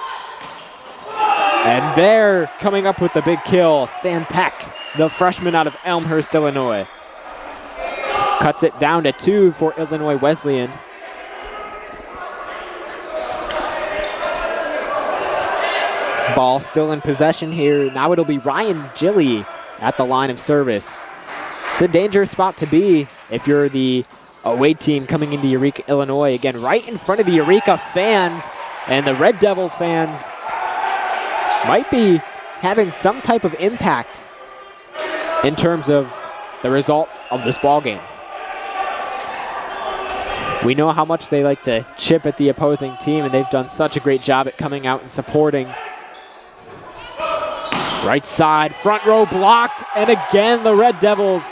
And they're coming up with the big kill. Stan Peck, the freshman out of Elmhurst, Illinois. Cuts it down to 2 for Illinois Wesleyan. Ball still in possession here. Now it'll be Ryan Gilly at the line of service. It's a dangerous spot to be if you're the away team coming into Eureka, Illinois. Again, right in front of the Eureka fans, and the Red Devils fans might be having some type of impact in terms of the result of this ball game. We know how much they like to chip at the opposing team, and they've done such a great job at coming out and supporting. Right side, front row blocked, and again the Red Devils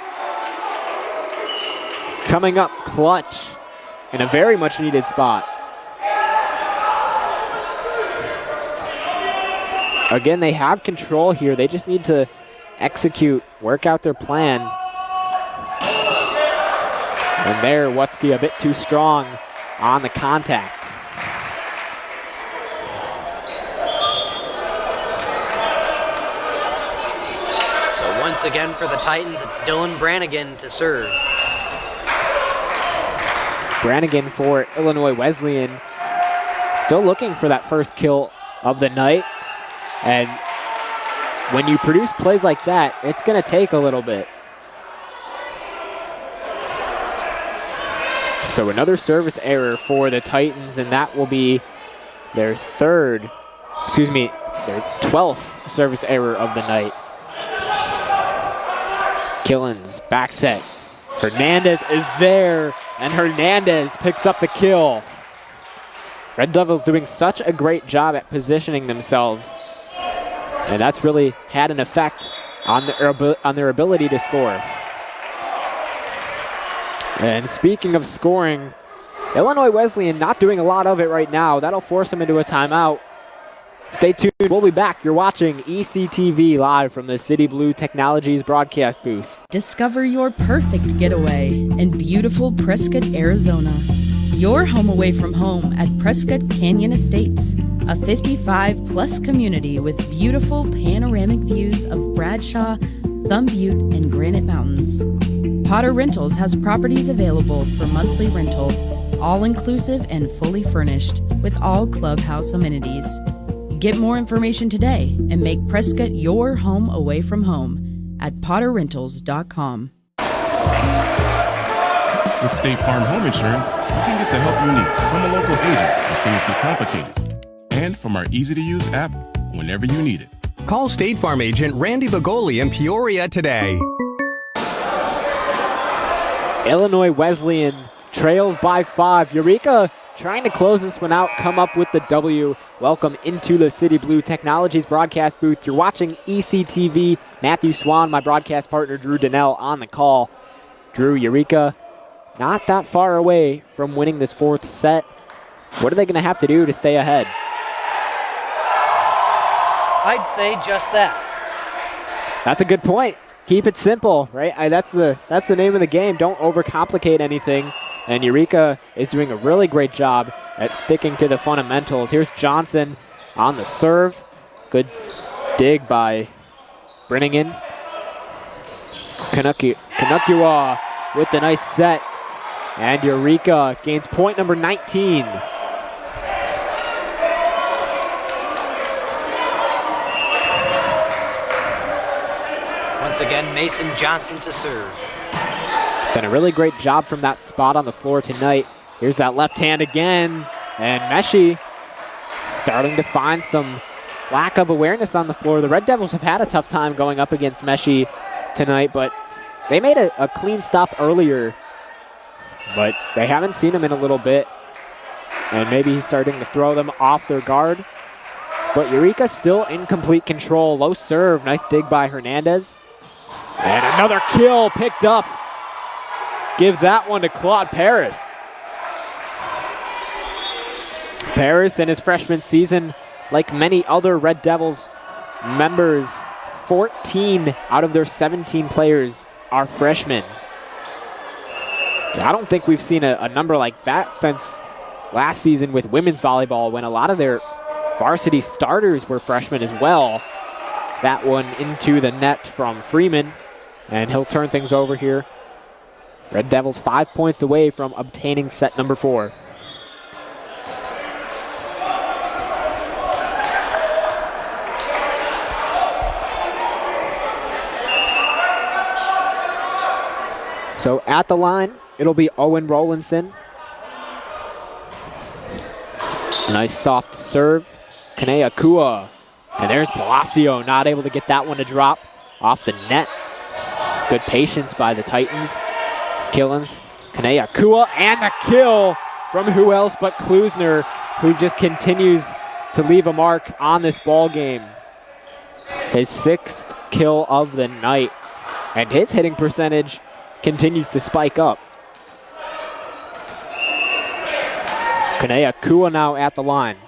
coming up clutch in a very much needed spot. Again, they have control here. They just need to execute, work out their plan. And there, Watzke a bit too strong on the contact. So once again for the Titans, it's Dylan Brannigan to serve. Brannigan for Illinois Wesleyan, still looking for that first kill of the night. And when you produce plays like that, it's going to take a little bit. So another service error for the Titans, and that will be their 12th service error of the night. Killens, back set. Hernandez is there, and Hernandez picks up the kill. Red Devils doing such a great job at positioning themselves, and that's really had an effect on their ability to score. And speaking of scoring, Illinois Wesleyan not doing a lot of it right now. That'll force them into a timeout. Stay tuned. We'll be back. You're watching ECTV live from the City Blue Technologies broadcast booth. Discover your perfect getaway in beautiful Prescott, Arizona. Your home away from home at Prescott Canyon Estates, a 55-plus community with beautiful panoramic views of Bradshaw, Thumb Butte, and Granite Mountains. Potter Rentals has properties available for monthly rental, all-inclusive and fully furnished, with all clubhouse amenities. Get more information today and make Prescott your home away from home at potterrentals.com. With State Farm Home Insurance, you can get the help you need from a local agent if things get complicated, and from our easy-to-use app whenever you need it. Call State Farm agent Randy Bagoli in Peoria today. Illinois Wesleyan trails by 5. Eureka trying to close this one out, come up with the W. Welcome into the City Blue Technologies broadcast booth. You're watching ECTV. Matthew Swan, my broadcast partner, Drew Donnell, on the call. Drew, Eureka not that far away from winning this 4th set. What are they going to have to do to stay ahead? I'd say just that. That's a good point. Keep it simple, right? That's the name of the game. Don't overcomplicate anything. And Eureka is doing a really great job at sticking to the fundamentals. Here's Johnson on the serve. Good dig by Brannigan. Kanukua with the nice set. And Eureka gains point number 19. Once again, Mason Johnson to serve. He's done a really great job from that spot on the floor tonight. Here's that left hand again. And Meshi starting to find some lack of awareness on the floor. The Red Devils have had a tough time going up against Meshi tonight, but they made a clean stop earlier. But they haven't seen him in a little bit. And maybe he's starting to throw them off their guard. But Eureka still in complete control. Low serve. Nice dig by Hernandez. And another kill picked up. Give that one to Claude Paris. Paris in his freshman season, like many other Red Devils members, 14 out of their 17 players are freshmen. I don't think we've seen a number like that since last season with women's volleyball, when a lot of their varsity starters were freshmen as well. That one into the net from Freeman, and he'll turn things over here. Red Devils 5 points away from obtaining set number 4. So at the line, it'll be Owen Rowlandson. Nice soft serve. Kane Akua. And there's Palacio, not able to get that one to drop off the net. Good patience by the Titans. Killens, Kane Akua, and a kill from who else but Klusner, who just continues to leave a mark on this ball game. His 6th kill of the night, and his hitting percentage continues to spike up. Kane Akua now at the line.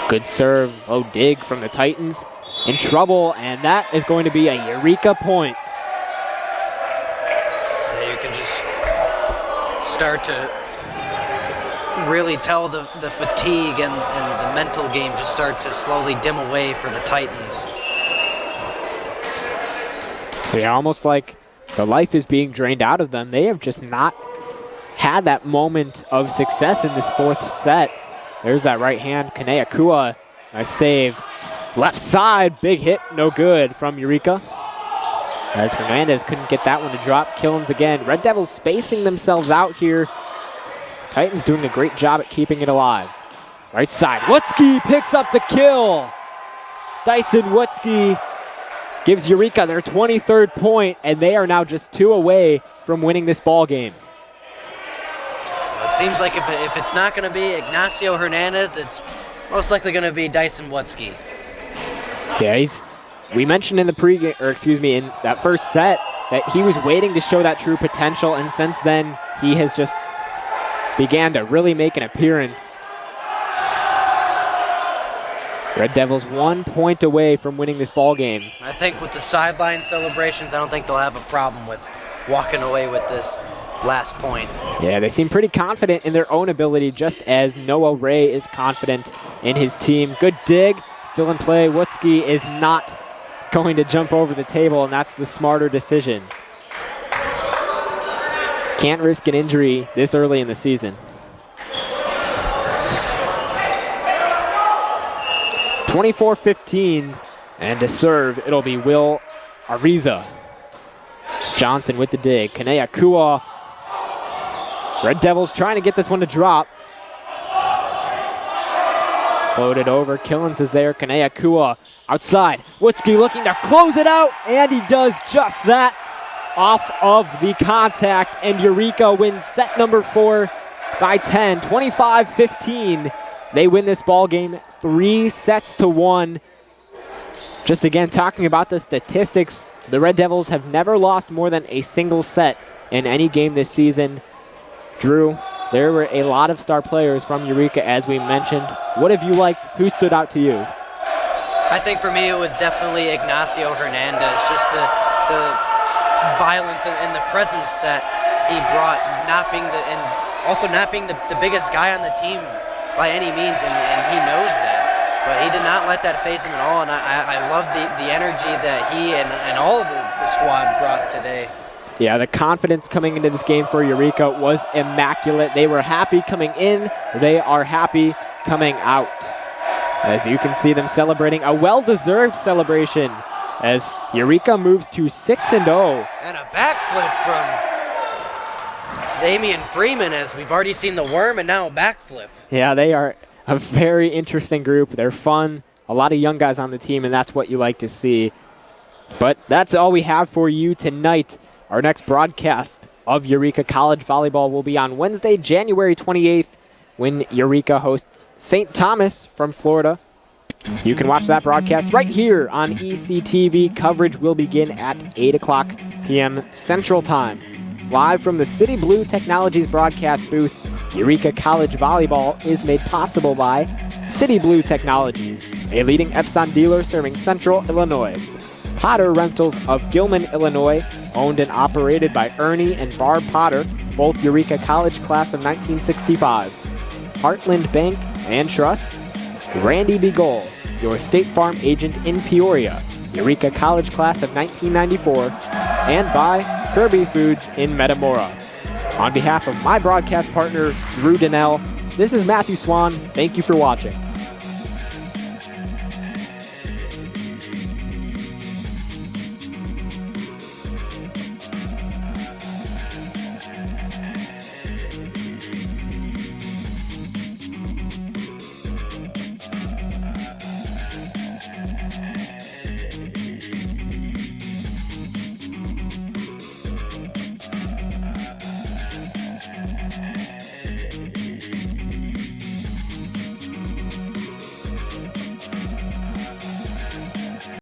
Good serve, low dig from the Titans. In trouble, and that is going to be a Eureka point. Yeah, you can just start to really tell the fatigue and the mental game just start to slowly dim away for the Titans. Yeah, almost like the life is being drained out of them. They have just not had that moment of success in this 4th set. There's that right hand, Kane Akua. Nice save. Left side, big hit, no good from Eureka. As Hernandez couldn't get that one to drop. Killens again. Red Devils spacing themselves out here. Titans doing a great job at keeping it alive. Right side, Wutzke picks up the kill. Dyson Wutzke gives Eureka their 23rd point, and they are now just 2 away from winning this ball game. It seems like if it's not going to be Ignacio Hernandez, it's most likely going to be Dyson Wutzke. Yeah, we mentioned in the pregame, or excuse me, in that first set, that he was waiting to show that true potential, and since then, he has just began to really make an appearance. Red Devils 1 point away from winning this ball game. I think with the sideline celebrations, I don't think they'll have a problem with walking away with this last point. Yeah, they seem pretty confident in their own ability, just as Noah Ray is confident in his team. Good dig, still in play. Wutzke is not going to jump over the table, and that's the smarter decision. Can't risk an injury this early in the season. 24-15, and to serve, it'll be Will Ariza. Johnson with the dig. Kane Akua. Red Devils trying to get this one to drop. Floated over. Killens is there. Kane Akua outside. Wutzke looking to close it out, and he does just that off of the contact, and Eureka wins set number 4 by 10, 25-15. They win this ball game 3-1. Just again, talking about the statistics, the Red Devils have never lost more than a single set in any game this season. Drew, there were a lot of star players from Eureka, as we mentioned. What have you liked? Who stood out to you? I think for me it was definitely Ignacio Hernandez. Just the violence and the presence that he brought, not being the biggest guy on the team by any means, and he knows that. But he did not let that phase him at all, and I love the energy that he and all of the squad brought today. Yeah, the confidence coming into this game for Eureka was immaculate. They were happy coming in. They are happy coming out. As you can see them celebrating a well-deserved celebration as Eureka moves to 6-0. And a backflip from Damian Freeman, as we've already seen the worm and now a backflip. Yeah, they are a very interesting group. They're fun. A lot of young guys on the team, and that's what you like to see. But that's all we have for you tonight. Our next broadcast of Eureka College Volleyball will be on Wednesday, January 28th, when Eureka hosts St. Thomas from Florida. You can watch that broadcast right here on ECTV. Coverage will begin at 8 o'clock p.m. Central Time. Live from the City Blue Technologies broadcast booth, Eureka College Volleyball is made possible by City Blue Technologies, a leading Epson dealer serving Central Illinois. Potter Rentals of Gilman, Illinois, owned and operated by Ernie and Barb Potter, both Eureka College class of 1965. Heartland Bank and Trust, Randy Begole, your State Farm agent in Peoria, Eureka College class of 1994, and by Kirby Foods in Metamora. On behalf of my broadcast partner, Drew Donnell, this is Matthew Swan. Thank you for watching.